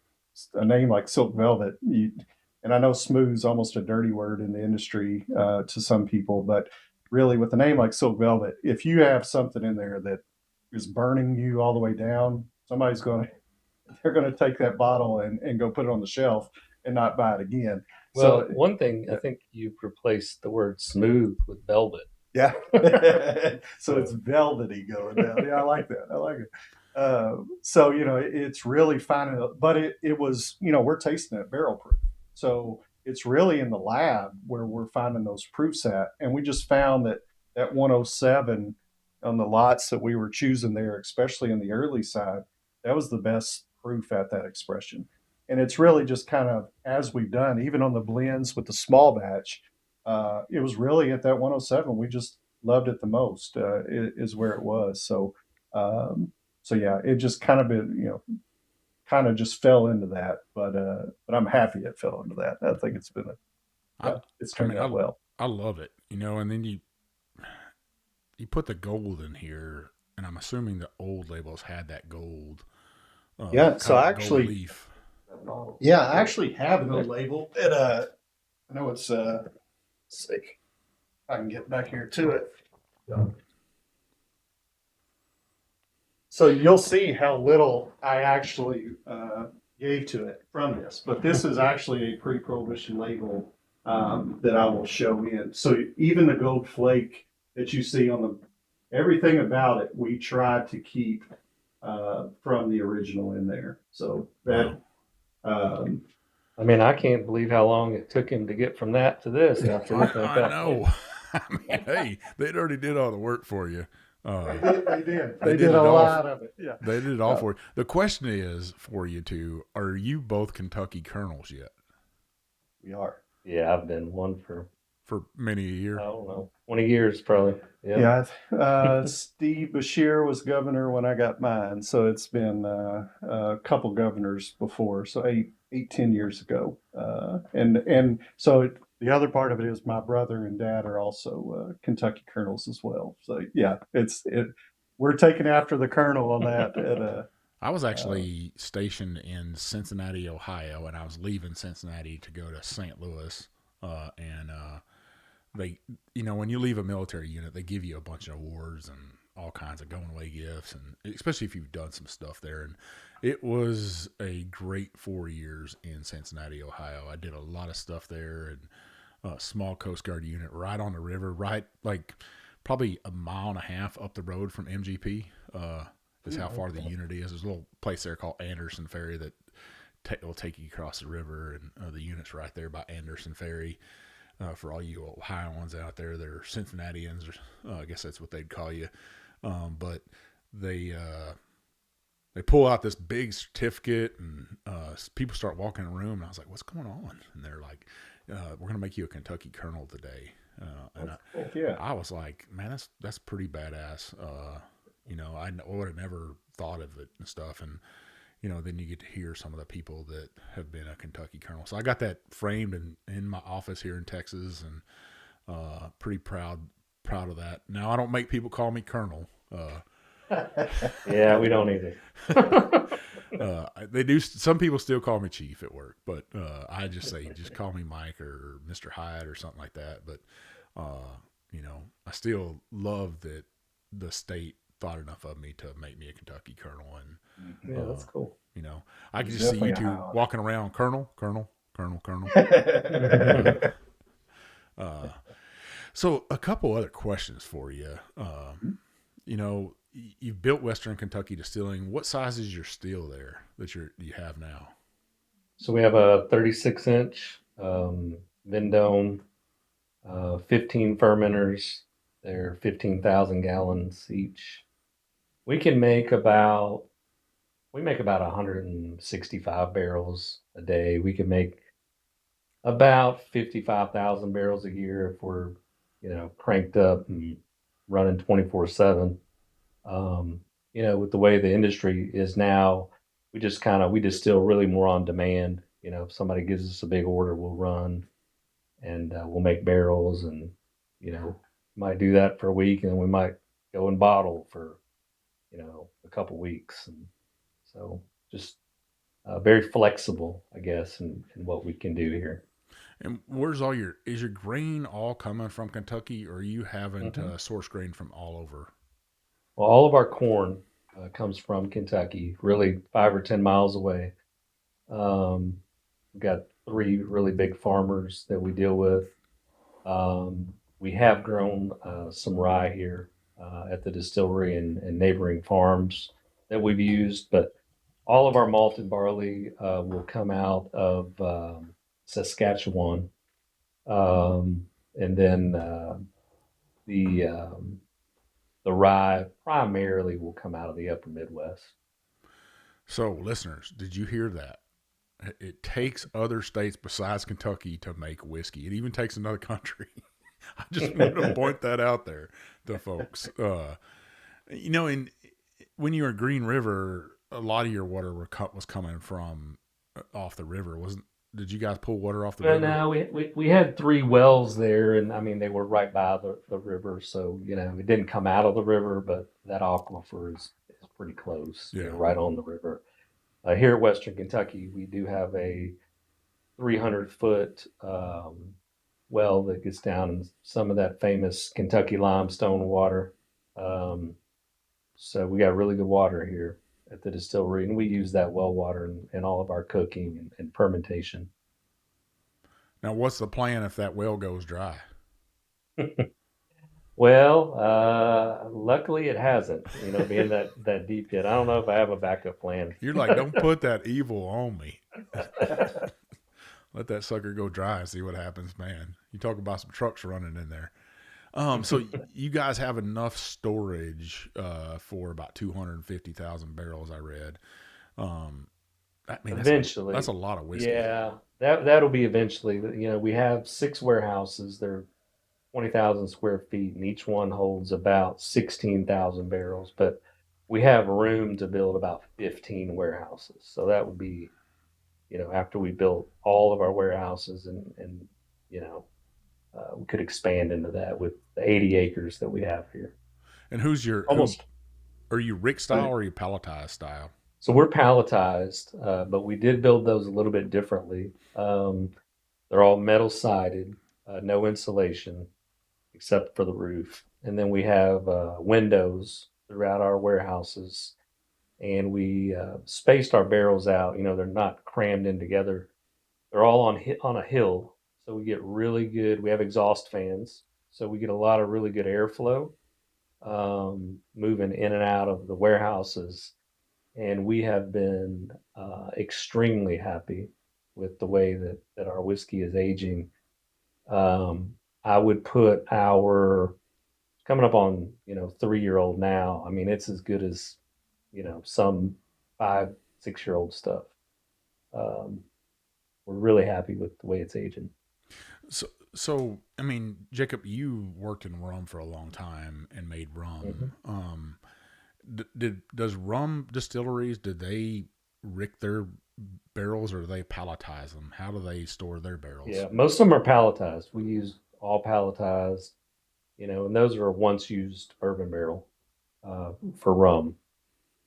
a name like Silk Velvet, and I know smooth is almost a dirty word in the industry to some people, but really with a name like Silk Velvet, if you have something in there that is burning you all the way down, they're going to take that bottle and go put it on the shelf and not buy it again. Well, so one thing, I think you've replaced the word smooth with velvet. Yeah. So it's velvety going down. Yeah, I like that. I like it. So, it's really finding, but it was, we're tasting it barrel proof. So it's really in the lab where we're finding those proofs at. And we just found that 107 on the lots that we were choosing there, especially in the early side, that was the best proof at that expression. And it's really just kind of, as we've done, even on the blends with the small batch, it was really at that 107. We just loved it the most, is where it was. So yeah, it just kind of just fell into that. But I'm happy it fell into that. I think it's been it's turned out well. I love it, and then you put the gold in here, and I'm assuming the old labels had that gold. Yeah, so actually, I actually have an old label. I know it's let's see if I can get back here to it. Yeah. So you'll see how little I actually gave to it from this, but this is actually a pre-Prohibition label that I will show in. So even the gold flake that you see on everything about it, we tried to keep from the original in there. So that, I can't believe how long it took him to get from that to this. After looking at that. I know. Hey, they'd already did all the work for you. They did. They did a lot of it. Yeah, they did it all for you. The question is for you two: are you both Kentucky Colonels yet? We are. Yeah, I've been one for many a year. I don't know, 20 years probably. Yeah. Steve Bashir was governor when I got mine, so it's been a couple governors before. So 10 years ago, and so the other part of it is my brother and dad are also Kentucky colonels as well. So yeah, we're taking after the colonel on that. I was actually stationed in Cincinnati, Ohio, and I was leaving Cincinnati to go to St. Louis. And they, when you leave a military unit, they give you a bunch of awards and all kinds of going away gifts, and especially if you've done some stuff there. And it was a great 4 years in Cincinnati, Ohio. I did a lot of stuff there, and a small Coast Guard unit right on the river, right like probably a mile and a half up the road from MGP. Is how far the unit is. There's a little place there called Henderson Ferry that will take you across the river, and the unit's right there by Henderson Ferry. For all you Ohioans out there, they're Cincinnatians, I guess that's what they'd call you. But they pull out this big certificate, and people start walking in the room, and I was like, "What's going on?" And they're like, "We're going to make you a Kentucky colonel today." I was like, "Man, that's pretty badass." I would have never thought of it and stuff, and then you get to hear some of the people that have been a Kentucky colonel. So I got that framed in my office here in Texas, and pretty proud of that. Now I don't make people call me colonel. Yeah, we don't either. They do. Some people still call me chief at work, but I just say just call me Mike or Mr. Hyde or something like that. But I still love that the state thought enough of me to make me a Kentucky colonel, and yeah, that's cool. I can just see you two walking around, Colonel. So a couple other questions for you. You've built Western Kentucky Distilling. What size is your still there that you have now? So we have a 36-inch Vendome, 15 fermenters. They're 15,000 gallons each. We make about 165 barrels a day. We can make about 55,000 barrels a year if we're, cranked up and running 24/7. With the way the industry is now, we distill really more on demand. If somebody gives us a big order, we'll run and we'll make barrels, and might do that for a week, and then we might go and bottle for a couple weeks. And so just very flexible, I guess, in what we can do here. And is your grain all coming from Kentucky, or are you having to source grain from all over? Well, all of our corn comes from Kentucky, really 5 or 10 miles away. We've got 3 really big farmers that we deal with. We have grown some rye here at the distillery and neighboring farms that we've used, but all of our malted barley will come out of Saskatchewan, and then the rye primarily will come out of the upper Midwest. So, listeners, did you hear that? It takes other states besides Kentucky to make whiskey. It even takes another country. I just wanted to point that out there to folks. And when you were at Green River, a lot of your water was coming from off the river. Did you guys pull water off the river? No, we had 3 wells there, and I mean they were right by the river, so it didn't come out of the river, but that aquifer is pretty close, right on the river. Here at Western Kentucky, we do have a 300-foot well that gets down in some of that famous Kentucky limestone water. So we got really good water here at the distillery, and we use that well water in all of our cooking and fermentation. Now, what's the plan if that well goes dry? Well, luckily it hasn't, being that deep yet. I don't know if I have a backup plan. You're like, don't put that evil on me. Let that sucker go dry and see what happens, man. You talk about some trucks running in there. So you guys have enough storage for about 250,000 barrels, I read. Eventually. That's a lot of whiskey. Yeah, that'll be eventually. We have 6 warehouses. They're 20,000 square feet, and each one holds about 16,000 barrels. But we have room to build about 15 warehouses. So that would be, after we built all of our warehouses and you know, we could expand into that with the 80 acres that we have here. And who Almost. are you, Rick style or are you palletized style? So we're palletized, but we did build those a little bit differently. They're all metal sided, no insulation except for the roof. And then we have windows throughout our warehouses, and we spaced our barrels out. You know, they're not crammed in together. They're all on a hill, so we get really good. We have exhaust fans, so we get a lot of really good airflow moving in and out of the warehouses. And we have been extremely happy with the way that our whiskey is aging. I would put our coming up on 3-year-old now. I mean, it's as good as some 5, 6-year-old stuff. Um, we're really happy with the way it's aging. So I mean, Jacob, you worked in rum for a long time and made rum. Does rum distilleries, did they rick their barrels or do they palletize them? How do they store their barrels? Yeah, most of them are palletized. We use all palletized, and those are a once used bourbon barrel for rum.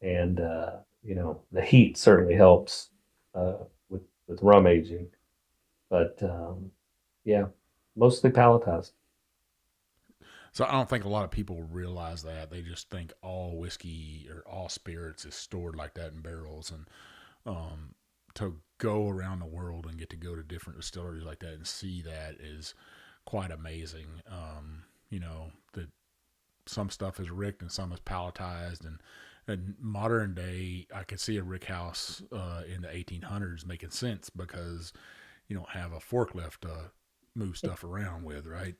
And, the heat certainly helps with rum aging. But yeah, mostly palletized. So I don't think a lot of people realize that. They just think all whiskey or all spirits is stored like that in barrels. And to go around the world and get to go to different distilleries like that and see that is quite amazing. That some stuff is ricked and some is palletized. And in modern day, I could see a rick house in the 1800s making sense because you don't have a forklift to move stuff around with, right?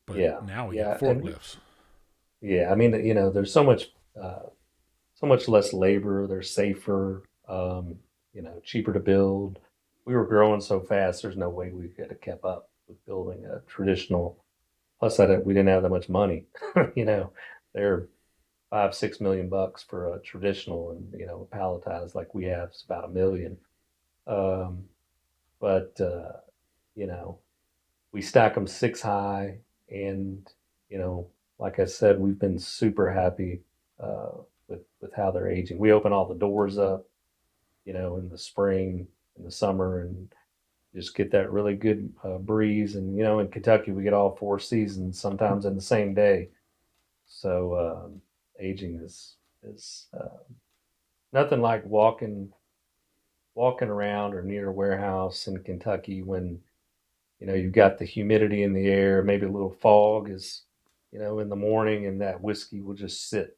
But Yeah, now we yeah, got forklifts. yeah. I mean, there's so much less labor. They're safer, cheaper to build. We were growing so fast. There's no way we could have kept up with building a traditional. Plus, we didn't have that much money. They're 5, 6 million bucks for a traditional, and palletized like we have is about 1 million. Um, but we stack them 6 high, and like I said, we've been super happy uh, with how they're aging. We open all the doors up, in the spring, in the summer, and just get that really good breeze. And in Kentucky, we get all 4 seasons sometimes in the same day. So aging is nothing like walking around or near a warehouse in Kentucky when you've got the humidity in the air, maybe a little fog is in the morning, and that whiskey will just sit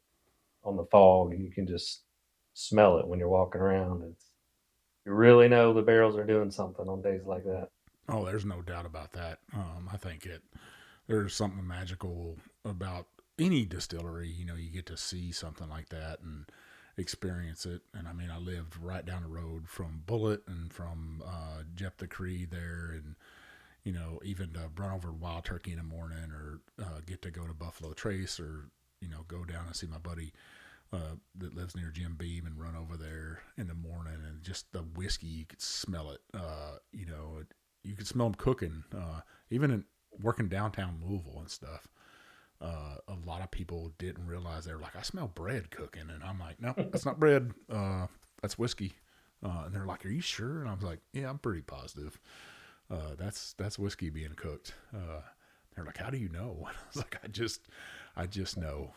on the fog, and you can just smell it when you're walking around. You really know the barrels are doing something on days like that. Oh, there's no doubt about that. I think there's something magical about any distillery. You get to see something like that and experience it. And I mean, I lived right down the road from Bullet and from Jeff the Creed there, and even to run over Wild Turkey in the morning, or get to go to Buffalo Trace, or go down and see my buddy that lives near Jim Beam and run over there in the morning, and just the whiskey, you could smell it. You could smell them cooking. Even in working downtown Louisville and stuff, a lot of people didn't realize. They were like, "I smell bread cooking," and I'm like, "No, that's not bread. That's whiskey." And they're like, "Are you sure?" And I was like, "Yeah, I'm pretty positive. That's whiskey being cooked." They're like, "How do you know?" I was like, I just know.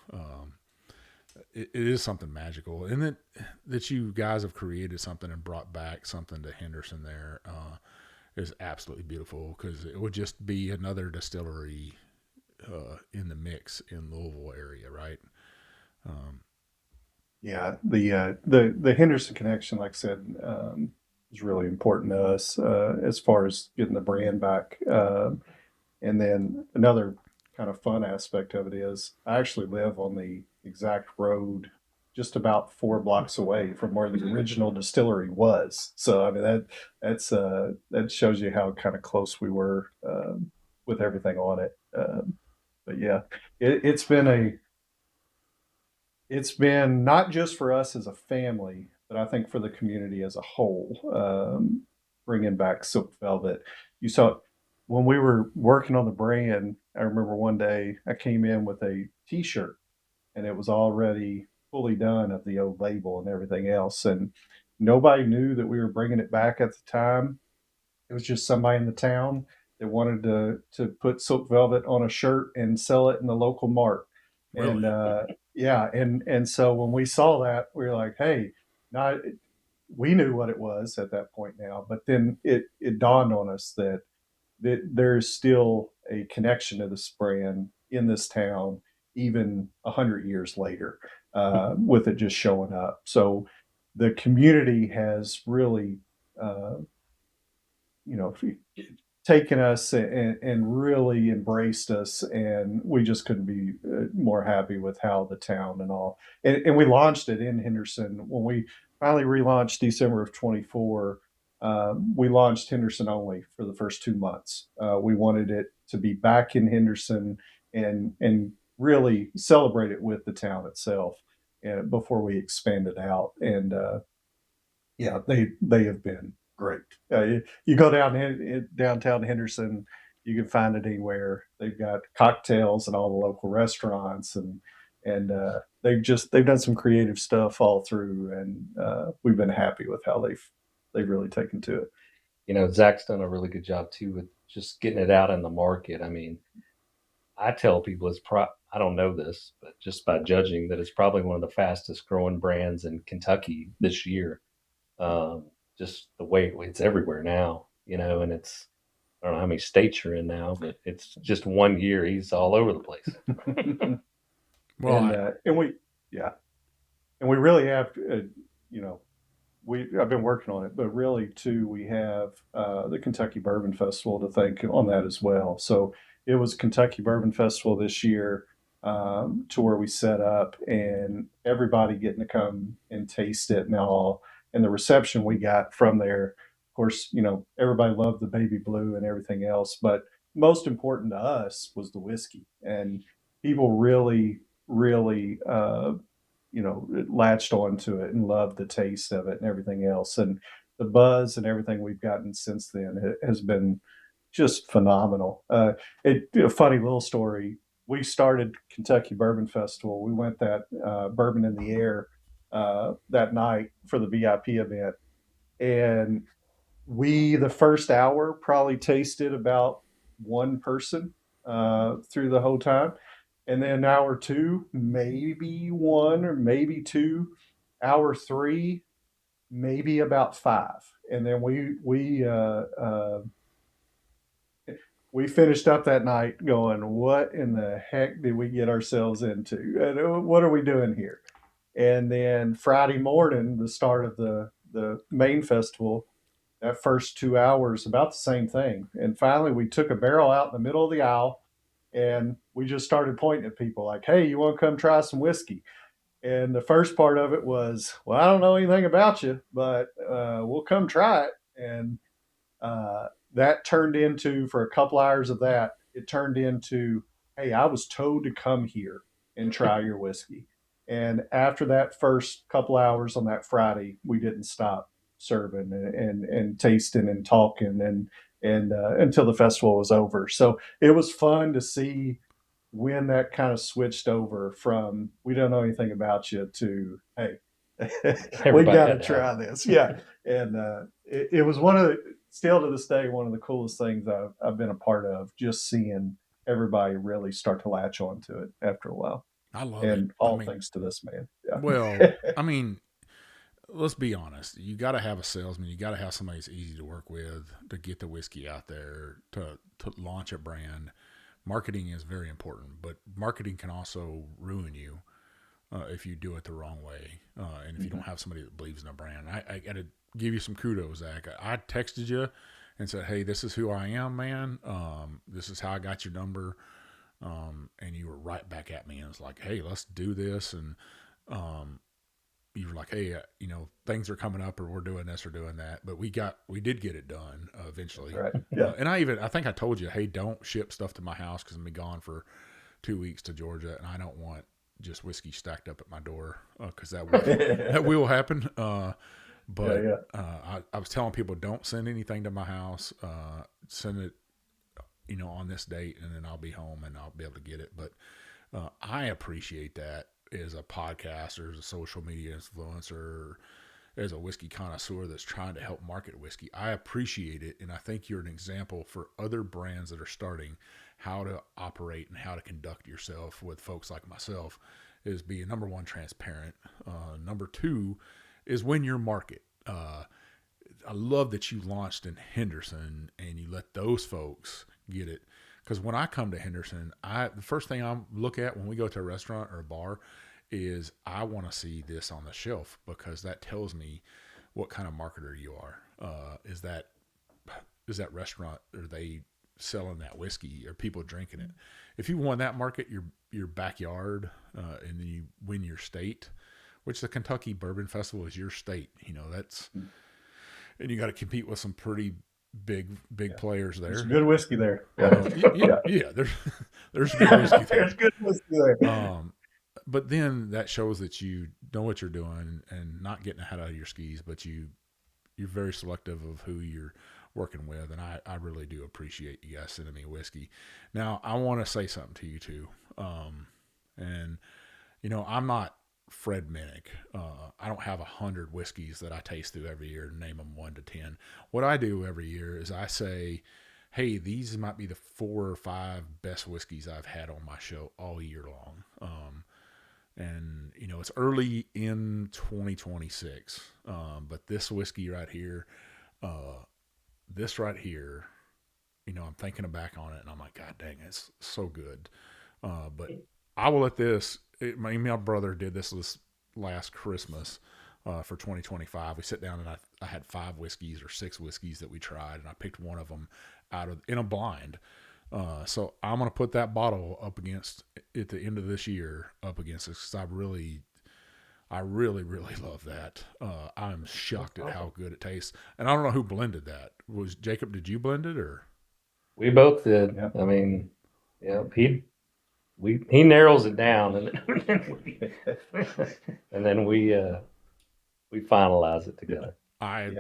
It is something magical, and that you guys have created something and brought back something to Henderson there is absolutely beautiful, because it would just be another distillery in the mix in Louisville area, right? Yeah, the Henderson connection, like I said, is really important to us as far as getting the brand back. And then another kind of fun aspect of it is I actually live on the exact road just about 4 blocks away from where the original distillery was. So I mean that shows you how kind of close we were with everything on it. But yeah, it's been not just for us as a family, but I think for the community as a whole. bringing back Silk Velvet. You saw when we were working on the brand. I remember one day I came in with a T-shirt, and it was already fully done of the old label and everything else, and nobody knew that we were bringing it back at the time. It was just somebody in the town that wanted to put Silk Velvet on a shirt and sell it in the local mart. Really? And yeah, and so when we saw that, we were like, hey, not we knew what it was at that point now, but then it dawned on us that there's still a connection to this brand in this town, even 100 years later, with it just showing up. So the community has really, uh, you know, taken us and really embraced us, and we just couldn't be more happy with how the town and all. And we launched it in Henderson when we finally relaunched December of 24. We launched Henderson only for the first 2 months. We wanted it to be back in Henderson and really celebrate it with the town itself, and before we expanded out. And yeah, they have been great. You go down in downtown Henderson, you can find it anywhere. They've got cocktails and all the local restaurants, and they've done some creative stuff all through, and we've been happy with how they've really taken to it. You know, Zach's done a really good job too with just getting it out in the market. I mean, I tell people I don't know this, but just by judging that it's probably one of the fastest growing brands in Kentucky this year. Just the way it's everywhere now, you know, and I don't know how many states you're in now, but it's just 1 year. He's all over the place. Well, And we, yeah, and we really have, you know, I've been working on it, but really too, we have the Kentucky Bourbon Festival to thank on that as well. So it was Kentucky Bourbon Festival this year, to where we set up, and everybody getting to come and taste it and all. And the reception we got from there, of course, you know, everybody loved the baby blue and everything else, but most important to us was the whiskey. And people really, really, you know, latched onto it and loved the taste of it and everything else. And the buzz and everything we've gotten since then has been just phenomenal. A funny little story. We started Kentucky Bourbon Festival. We went that Bourbon in the Air that night for the VIP event, and the first hour probably tasted about one person through the whole time, and then hour two maybe one or maybe two, hour three maybe about five, and then we finished up that night going, what in the heck did we get ourselves into, and what are we doing here? And then Friday morning, the start of the main festival, that first 2 hours, about the same thing. And finally, we took a barrel out in the middle of the aisle, and we just started pointing at people like, hey, you want to come try some whiskey? And the first part of it was, well, I don't know anything about you, but we'll come try it. And that turned into, for a couple hours of that, it turned into, hey, I was told to come here and try your whiskey. And after that first couple hours on that Friday, we didn't stop serving and tasting and talking and until the festival was over. So it was fun to see when that kind of switched over from we don't know anything about you to hey, we got to try this. Yeah, and it was still to this day one of the coolest things I've been a part of. Just seeing everybody really start to latch onto it after a while. I love and it. all thanks to this man. Yeah. Well, I mean, let's be honest. You got to have a salesman. You got to have somebody that's easy to work with to get the whiskey out there, to launch a brand. Marketing is very important, but marketing can also ruin you if you do it the wrong way. And if you don't have somebody that believes in a brand. I got to give you some kudos, Zach. I texted you and said, hey, this is who I am, man. This is how I got your number. And you were right back at me and was like, hey, let's do this. And you were like, hey, things are coming up, or we're doing this or doing that. But we did get it done eventually. Right. Yeah. And I think I told you, hey, don't ship stuff to my house because I'm going to be gone for 2 weeks to Georgia, and I don't want just whiskey stacked up at my door because that will happen. But yeah. I was telling people, don't send anything to my house. Send it, on this date, and then I'll be home and I'll be able to get it. But I appreciate that as a podcaster, as a social media influencer, as a whiskey connoisseur that's trying to help market whiskey. I appreciate it, and I think you're an example for other brands that are starting how to operate and how to conduct yourself with folks like myself. Is being, number one, transparent. Number two is win your market. I love that you launched in Henderson and you let those folks get it. Because when I come to Henderson, the first thing I look at when we go to a restaurant or a bar is I want to see this on the shelf, because that tells me what kind of marketer you are. Is that restaurant, are they selling that whiskey? Are people drinking it? If you won that market, your backyard, and then you win your state, which the Kentucky Bourbon Festival is your state. That's, and you got to compete with some pretty big players there. There's good whiskey there. Yeah, there's good whiskey there. There's good whiskey there. But then that shows that you know what you're doing and not getting ahead of your skis, but you're very selective of who you're working with. And I really do appreciate you guys sending me whiskey. Now, I want to say something to you too. And I'm not Fred Minnick. I don't have 100 whiskeys that I taste through every year and name them 1 to 10. What I do every year is I say, hey, these might be the 4 or 5 best whiskeys I've had on my show all year long. And it's early in 2026. But this whiskey right here, I'm thinking back on it and I'm like, God dang, it's so good. But I will let my brother did this last Christmas for 2025. We sit down and I had 5 whiskeys or 6 whiskeys that we tried, and I picked one of them in a blind. So I'm going to put that bottle up against, at the end of this year, up against this, because I really, really love that. I'm shocked at how good it tastes. And I don't know who blended that. Was Jacob, did you blend it, or? We both did. Yeah. I mean, he narrows it down, and then we finalize it together. I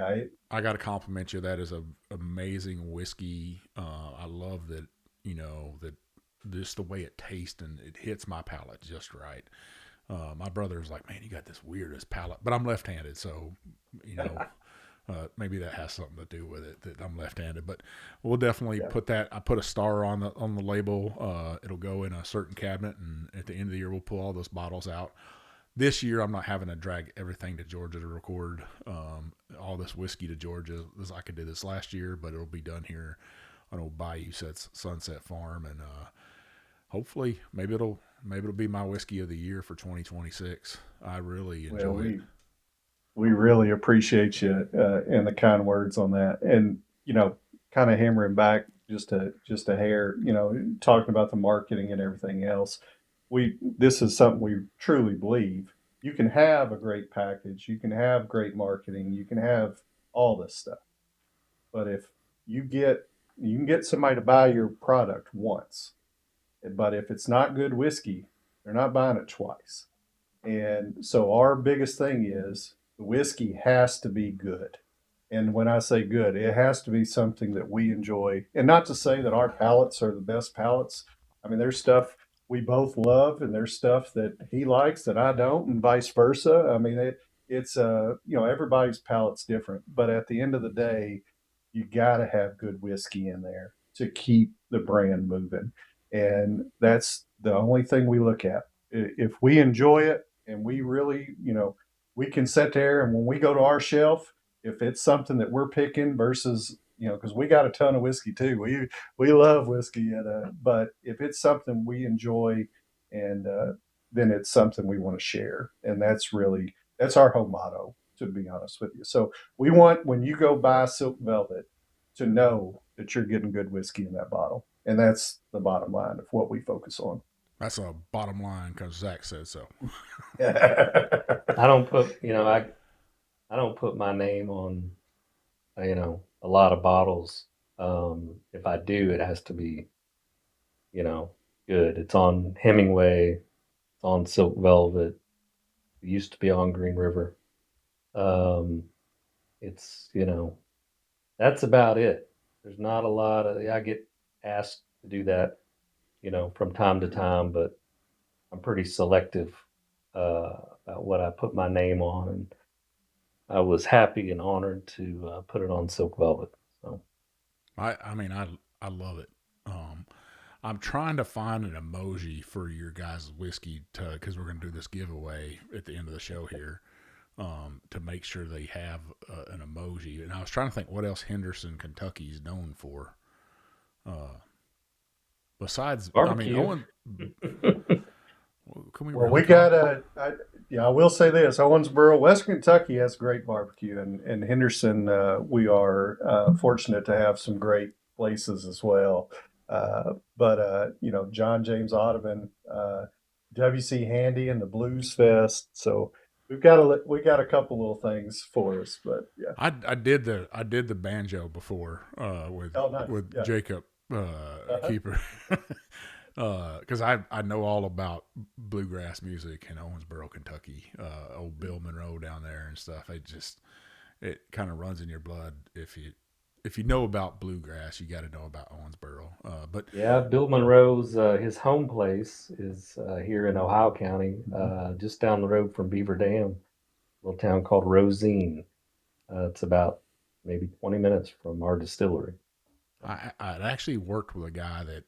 got to compliment you. That is an amazing whiskey. I love that, that just the way it tastes, and it hits my palate just right. My brother's like, man, you got this weirdest palate, but I'm left-handed. So, maybe that has something to do with it, that I'm left-handed, but we'll definitely put that. I put a star on the label. It'll go in a certain cabinet, and at the end of the year, we'll pull all those bottles out. This year, I'm not having to drag everything to Georgia to record all this whiskey to Georgia as I could do this last year, but it'll be done here on Old Bayou Sunset Farm, and hopefully, maybe it'll be my whiskey of the year for 2026. I really enjoy it. We really appreciate you and the kind words on that, and kind of hammering back just a hair, talking about the marketing and everything else. This is something we truly believe. You can have a great package, you can have great marketing, you can have all this stuff, but if you can get somebody to buy your product once, but if it's not good whiskey, they're not buying it twice. And so our biggest thing is the whiskey has to be good. And when I say good, it has to be something that we enjoy. And not to say that our palates are the best palates. I mean, there's stuff we both love, and there's stuff that he likes that I don't, and vice versa. I mean, it's everybody's palate's different. But at the end of the day, you got to have good whiskey in there to keep the brand moving. And that's the only thing we look at. If we enjoy it and we really, we can sit there, and when we go to our shelf, if it's something that we're picking versus, because we got a ton of whiskey too. We love whiskey, but if it's something we enjoy, and then it's something we want to share, and that's our whole motto, to be honest with you. So we want, when you go buy Silk Velvet, to know that you're getting good whiskey in that bottle, and that's the bottom line of what we focus on. That's a bottom line because Zach said so. I don't put my name on, a lot of bottles. If I do, it has to be, good. It's on Hemingway, it's on Silk Velvet. It used to be on Green River. It's, that's about it. There's not a lot of, I get asked to do that, from time to time, but I'm pretty selective about what I put my name on. And I was happy and honored to put it on Silk Velvet. So I love it. I'm trying to find an emoji for your guys' whiskey because we're going to do this giveaway at the end of the show here. To make sure they have an emoji. And I was trying to think what else Henderson Kentucky is known for. Besides, barbecue. Owen. Can we? Well, really we got I will say this: Owensboro, Western Kentucky has great barbecue, and Henderson, we are fortunate to have some great places as well. But John James Audubon, WC Handy, and the Blues Fest. So we got a couple little things for us. But yeah, I did the banjo before nice. with Yeah. Jacob Keeper. Because I know all about bluegrass music in Owensboro, Kentucky. Old Bill Monroe down there and stuff. It kind of runs in your blood. If you know about bluegrass, you got to know about Owensboro. But Yeah, Bill Monroe's his home place is here in Ohio County, just down the road from Beaver Dam, a little town called Rosine. It's about maybe 20 minutes from our distillery. I actually worked with a guy that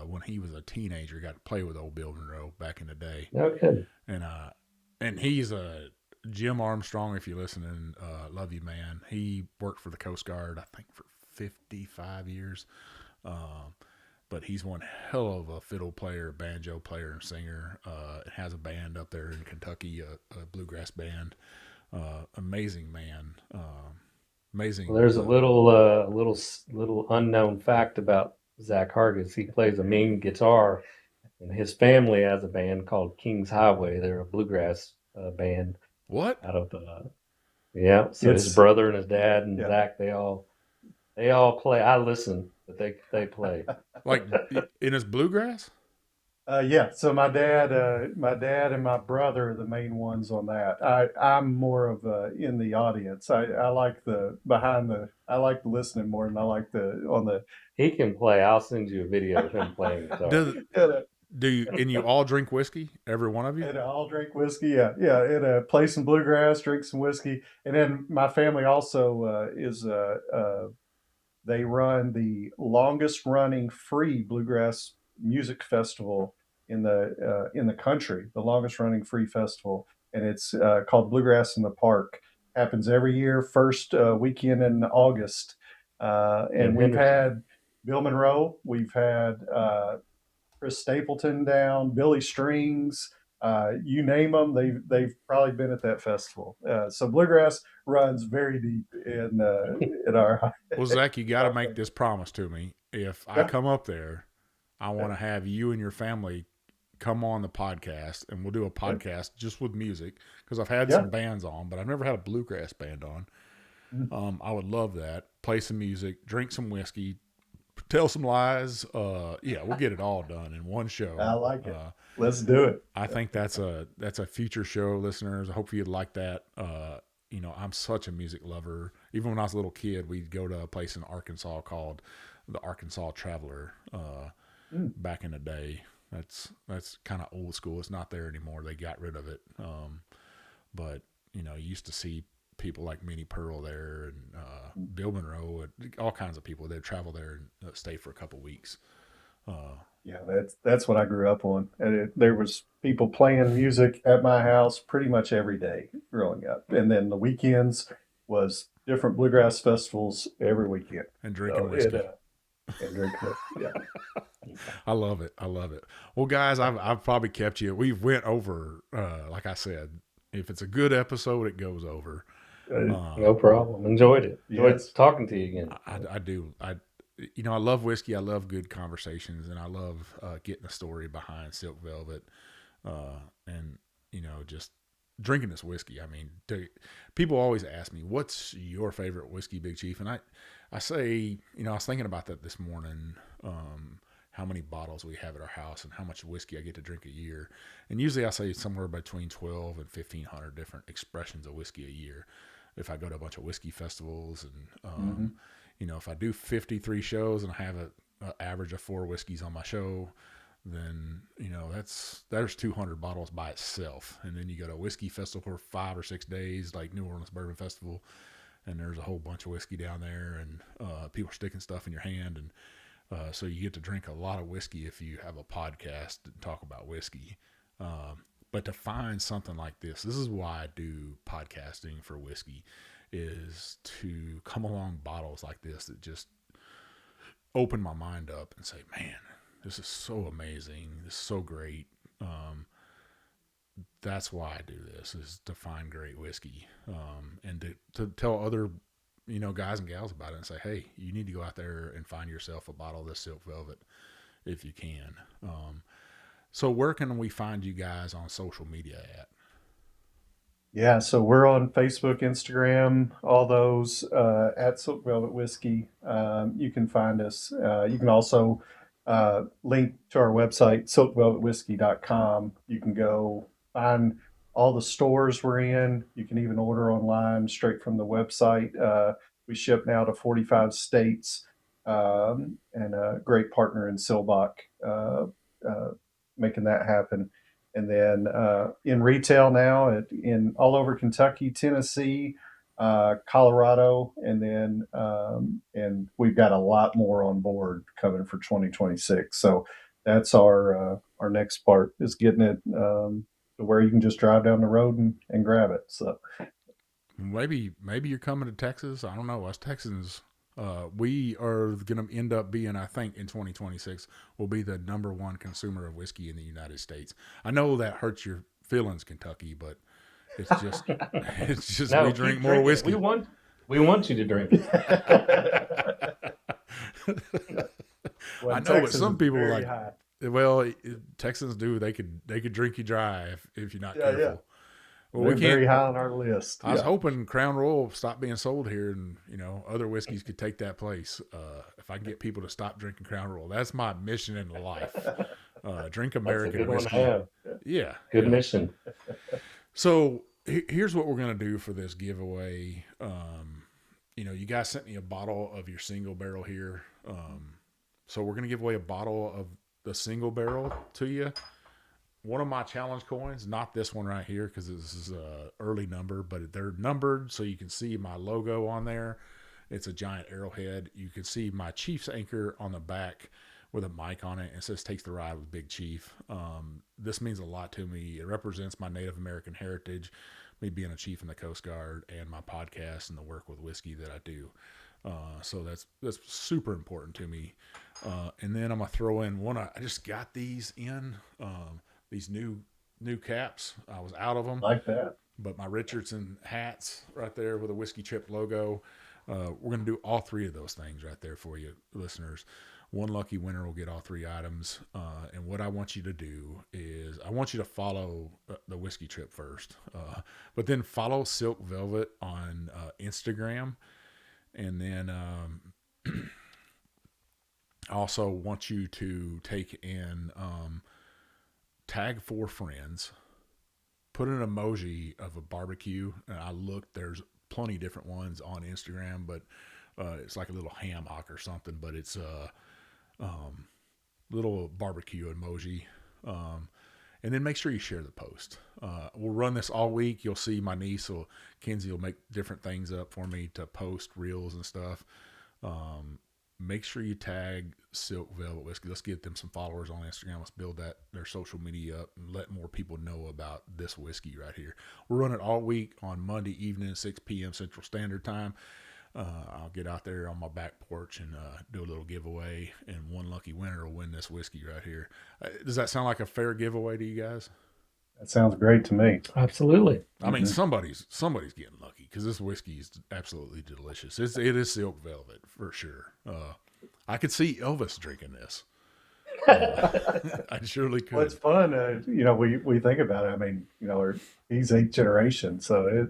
when he was a teenager got to play with old Bill Monroe back in the day. Okay. And he's a Jim Armstrong, if you're listening, love you, man. He worked for the Coast Guard, I think, for 55 years. But he's one hell of a fiddle player, banjo player, and singer. Has a band up there in Kentucky, a bluegrass band. Amazing man. Amazing. Well, there's a little unknown fact about Zach Hargis. He plays a mean guitar, and his family has a band called King's Highway. They're a bluegrass band. What? Out of yeah. So his brother and his dad and Zach, they all play. I listen, but they play. Like in his bluegrass? Yeah. So my dad and my brother are the main ones on that. I'm more of in the audience. I like I like the listening more than I like the on the. He can play. I'll send you a video of him playing guitar. And you all drink whiskey? Every one of you? And I'll drink whiskey. Yeah. Yeah. And play some bluegrass, drink some whiskey. And then my family also they run the longest running free bluegrass music festival in the country, the longest running free festival, and it's called Bluegrass in the Park. Happens every year, first weekend in August, and we've had Bill Monroe, we've had Chris Stapleton down, Billy Strings, you name them, they've probably been at that festival. So bluegrass runs very deep in our. Well, Zach, you got to make this promise to me. If I come up there, I want to have you and your family come on the podcast, and we'll do a podcast just with music, because I've had some bands on, but I've never had a bluegrass band on. I would love that. Play some music, drink some whiskey, tell some lies. Yeah, we'll get it all done in one show. I like it. Let's do it. I think that's a future show, listeners. I hope you'd like that. I'm such a music lover. Even when I was a little kid, we'd go to a place in Arkansas called the Arkansas Traveler. Back in the day, that's kind of old school. It's not there anymore. They got rid of it. But you used to see people like Minnie Pearl there, and Bill Monroe, and all kinds of people. They'd travel there and stay for a couple weeks. Yeah, that's what I grew up on. And there was people playing music at my house pretty much every day growing up, and then the weekends was different bluegrass festivals every weekend. And drinking whiskey. Yeah. I love it. Well, guys, I've probably kept you. We've went over, like I said, if it's a good episode, it goes over. No problem. Enjoyed it. Enjoyed talking to you again. I do. I love whiskey. I love good conversations, and I love getting the story behind Silk Velvet, and just drinking this whiskey. I mean, people always ask me, "What's your favorite whiskey, Big Chief?" And I say, I was thinking about that this morning. How many bottles we have at our house and how much whiskey I get to drink a year. And usually I say somewhere between 12 and 1,500 different expressions of whiskey a year. if I go to a bunch of whiskey festivals, and Mm-hmm. if I do 53 shows and I have an average of 4 whiskeys on my show, then there's 200 bottles by itself. And then you go to a whiskey festival for 5 or 6 days, like New Orleans Bourbon Festival, and there's a whole bunch of whiskey down there, and people are sticking stuff in your hand, and so you get to drink a lot of whiskey if you have a podcast and talk about whiskey. But to find something like this is why I do podcasting for whiskey, is to come along bottles like this that just open my mind up and say, man, this is so amazing. This is so great. That's why I do this, is to find great whiskey, and to tell other, guys and gals about it and say, hey, you need to go out there and find yourself a bottle of this Silk Velvet if you can. So where can we find you guys on social media at? Yeah, so we're on Facebook, Instagram, all those at Silk Velvet Whiskey. You can find us. You can also link to our website, silkvelvetwhiskey.com. You can go find all the stores we're in. You can even order online straight from the website. We ship now to 45 states, and a great partner in Silbach making that happen. And then in retail now, in all over Kentucky, Tennessee, Colorado, and then and we've got a lot more on board coming for 2026. So that's our next part, is getting it to where you can just drive down the road and grab it. So maybe you're coming to Texas. I don't know. Us Texans, we are going to end up being, I think, in 2026, will be the #1 consumer of whiskey in the United States. I know that hurts your feelings, Kentucky, but it's just, No, we keep drink more drinking. whiskey. We want you to drink it. Well, I know, Texas but some is people very like, high. well, Texans do. They could drink you dry if you're not Yeah, careful. yeah. Well, They're we very can't. high on our list. I was Yeah. hoping Crown Royal stopped being sold here, and other whiskeys could take that place. If I can get people to stop drinking Crown Royal, that's my mission in life. Drink That's a American good one to whiskey. have. Yeah, Good yeah. mission. So here's what we're gonna do for this giveaway. You guys sent me a bottle of your single barrel here. So we're gonna give away a bottle of the single barrel to you. One of my challenge coins, not this one right here, because this is a early number, but they're numbered so you can see my logo on there. It's a giant arrowhead. You can see my Chief's anchor on the back with a mic on it. It says "Takes the Ride with Big Chief." This means a lot to me. It represents my Native American heritage, me being a chief in the Coast Guard, and my podcast and the work with whiskey that I do. So that's super important to me. And then I'm gonna throw in one. I just got these in. These new caps. I was out of them, Like that. but my Richardson hats right there with a Whiskey Trip logo. We're going to do all 3 of those things right there for you, listeners. One lucky winner will get all 3 items. And what I want you to do is I want you to follow the Whiskey Trip first, but then follow Silk Velvet on Instagram. And then I also want you to take in tag 4 friends, put an emoji of a barbecue. And I looked, there's plenty different ones on Instagram, but it's like a little ham hock or something, but it's a little barbecue emoji. And then make sure you share the post. We'll run this all week. You'll see my niece, Kenzie, will make different things up for me to post reels and stuff. Make sure you tag Silk Velvet Whiskey. Let's get them some followers on Instagram. Let's build their social media up and let more people know about this whiskey right here. We're running all week on Monday evening, 6 p.m. Central Standard Time. I'll get out there on my back porch and do a little giveaway, and one lucky winner will win this whiskey right here. Does that sound like a fair giveaway to you guys? That sounds great to me. Absolutely. I mean, somebody's getting lucky, because this whiskey is absolutely delicious. It is Silk Velvet for sure. I could see Elvis drinking this. I surely could. Well, it's fun. We think about it. I mean, he's 8th generation, so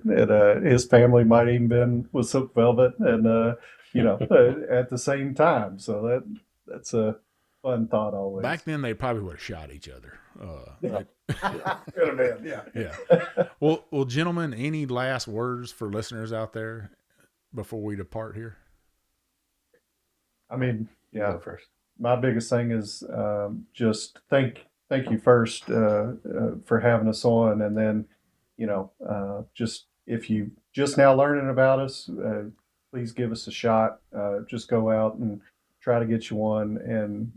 his family might even been with Silk Velvet, and at the same time. So that's fun thought always. Back then, they probably would have shot each other. Could have been, yeah. Yeah. Well, gentlemen, any last words for listeners out there before we depart here? I mean, You yeah. go first. My biggest thing is just thank you first for having us on, and then just if you just now learning about us, please give us a shot. Just go out and try to get you one, and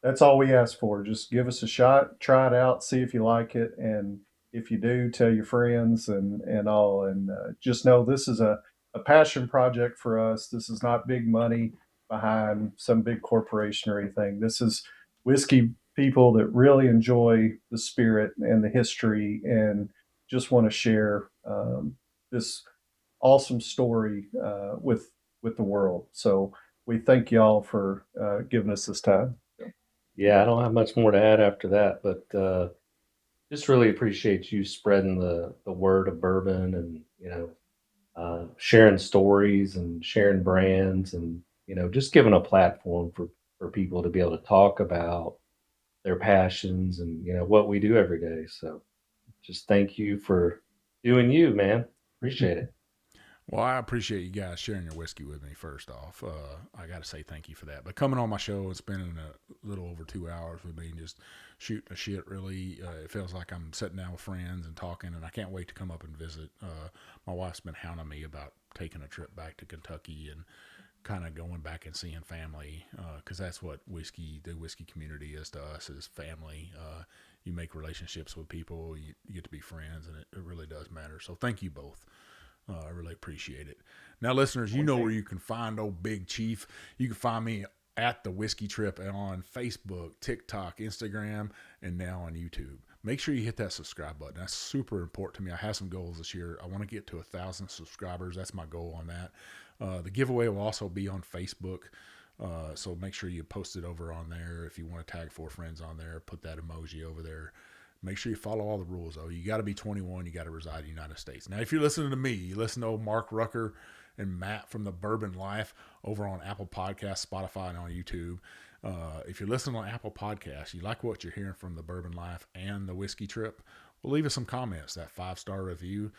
that's all we ask for. Just give us a shot, try it out, see if you like it, and if you do, tell your friends and all. And just know this is a passion project for us. This is not big money behind some big corporation or anything. This is whiskey people that really enjoy the spirit and the history and just want to share this awesome story with the world. So we thank y'all for giving us this time. Yeah, I don't have much more to add after that, but just really appreciate you spreading the word of bourbon and, sharing stories and sharing brands and, just giving a platform for people to be able to talk about their passions and, what we do every day. So just thank you for doing you, man. Appreciate it. Well, I appreciate you guys sharing your whiskey with me, first off. I got to say thank you for that. But coming on my show and spending a little over 2 hours with me and just shooting the shit, really, it feels like I'm sitting down with friends and talking, and I can't wait to come up and visit. My wife's been hounding me about taking a trip back to Kentucky and kind of going back and seeing family, because that's what the whiskey community is to us, is family. You make relationships with people, you get to be friends, and it really does matter. So thank you both. I really appreciate it. Now, listeners, you know where you can find old Big Chief. You can find me at The Whiskey Trip on Facebook, TikTok, Instagram, and now on YouTube. Make sure you hit that subscribe button. That's super important to me. I have some goals this year. I want to get to 1,000 subscribers. That's my goal on that. The giveaway will also be on Facebook. So make sure you post it over on there. If you want to tag 4 friends on there, put that emoji over there. Make sure you follow all the rules, though. You got to be 21. You got to reside in the United States. Now, if you're listening to me, you listen to Mark Rucker and Matt from The Bourbon Life over on Apple Podcasts, Spotify, and on YouTube. If you're listening on Apple Podcasts, you like what you're hearing from The Bourbon Life and The Whiskey Trip, well, leave us some comments, that 5-star review.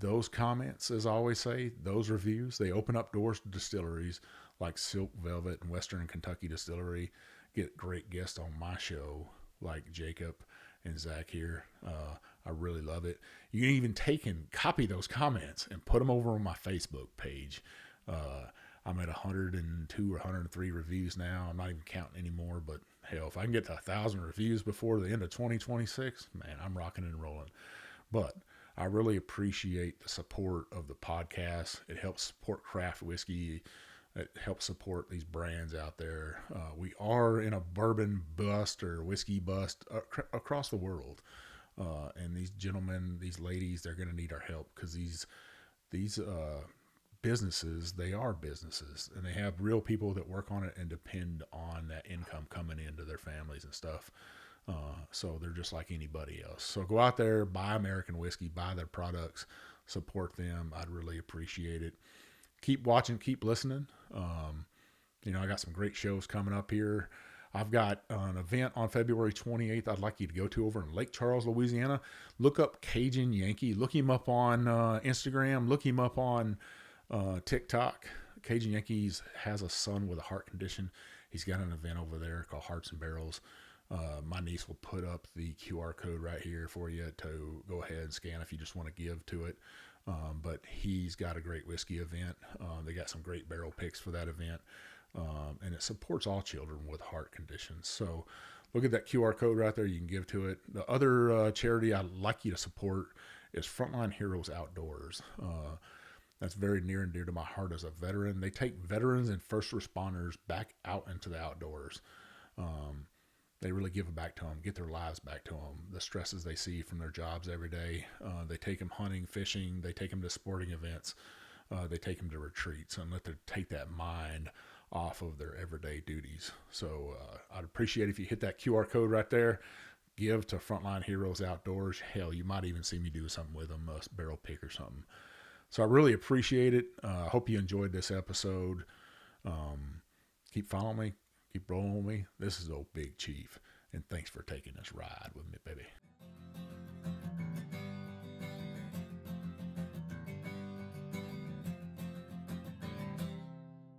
Those comments, as I always say, those reviews, they open up doors to distilleries like Silk Velvet and Western Kentucky Distillery. Get great guests on my show like Jacob and Zach here. I really love it. You can even take and copy those comments and put them over on my Facebook page. I'm at 102 or 103 reviews now. I'm not even counting anymore, but hell, if I can get to 1,000 reviews before the end of 2026, man, I'm rocking and rolling. But I really appreciate the support of the podcast. It helps support craft whiskey. It helps support these brands out there. We are in a bourbon bust or whiskey bust across the world. And these gentlemen, these ladies, they're going to need our help, because these businesses, they are businesses, and they have real people that work on it and depend on that income coming into their families and stuff. So they're just like anybody else. So go out there, buy American whiskey, buy their products, support them. I'd really appreciate it. Keep watching, keep listening. I got some great shows coming up here. I've got an event on February 28th I'd like you to go to over in Lake Charles, Louisiana. Look up Cajun Yankee. Look him up on Instagram. Look him up on TikTok. Cajun Yankees has a son with a heart condition. He's got an event over there called Hearts and Barrels. My niece will put up the QR code right here for you to go ahead and scan if you just want to give to it. But he's got a great whiskey event. They got some great barrel picks for that event. And it supports all children with heart conditions. So look at that QR code right there. You can give to it. The other charity I'd like you to support is Frontline Heroes Outdoors. That's very near and dear to my heart as a veteran. They take veterans and first responders back out into the outdoors. They really give back to them, get their lives back to them, the stresses they see from their jobs every day. They take them hunting, fishing. They take them to sporting events. They take them to retreats and let them take that mind off of their everyday duties. So I'd appreciate if you hit that QR code right there, give to Frontline Heroes Outdoors. Hell, you might even see me do something with them, a barrel pick or something. So I really appreciate it. I hope you enjoyed this episode. Keep following me. Keep rolling with me. This is old Big Chief, and thanks for taking this ride with me, baby.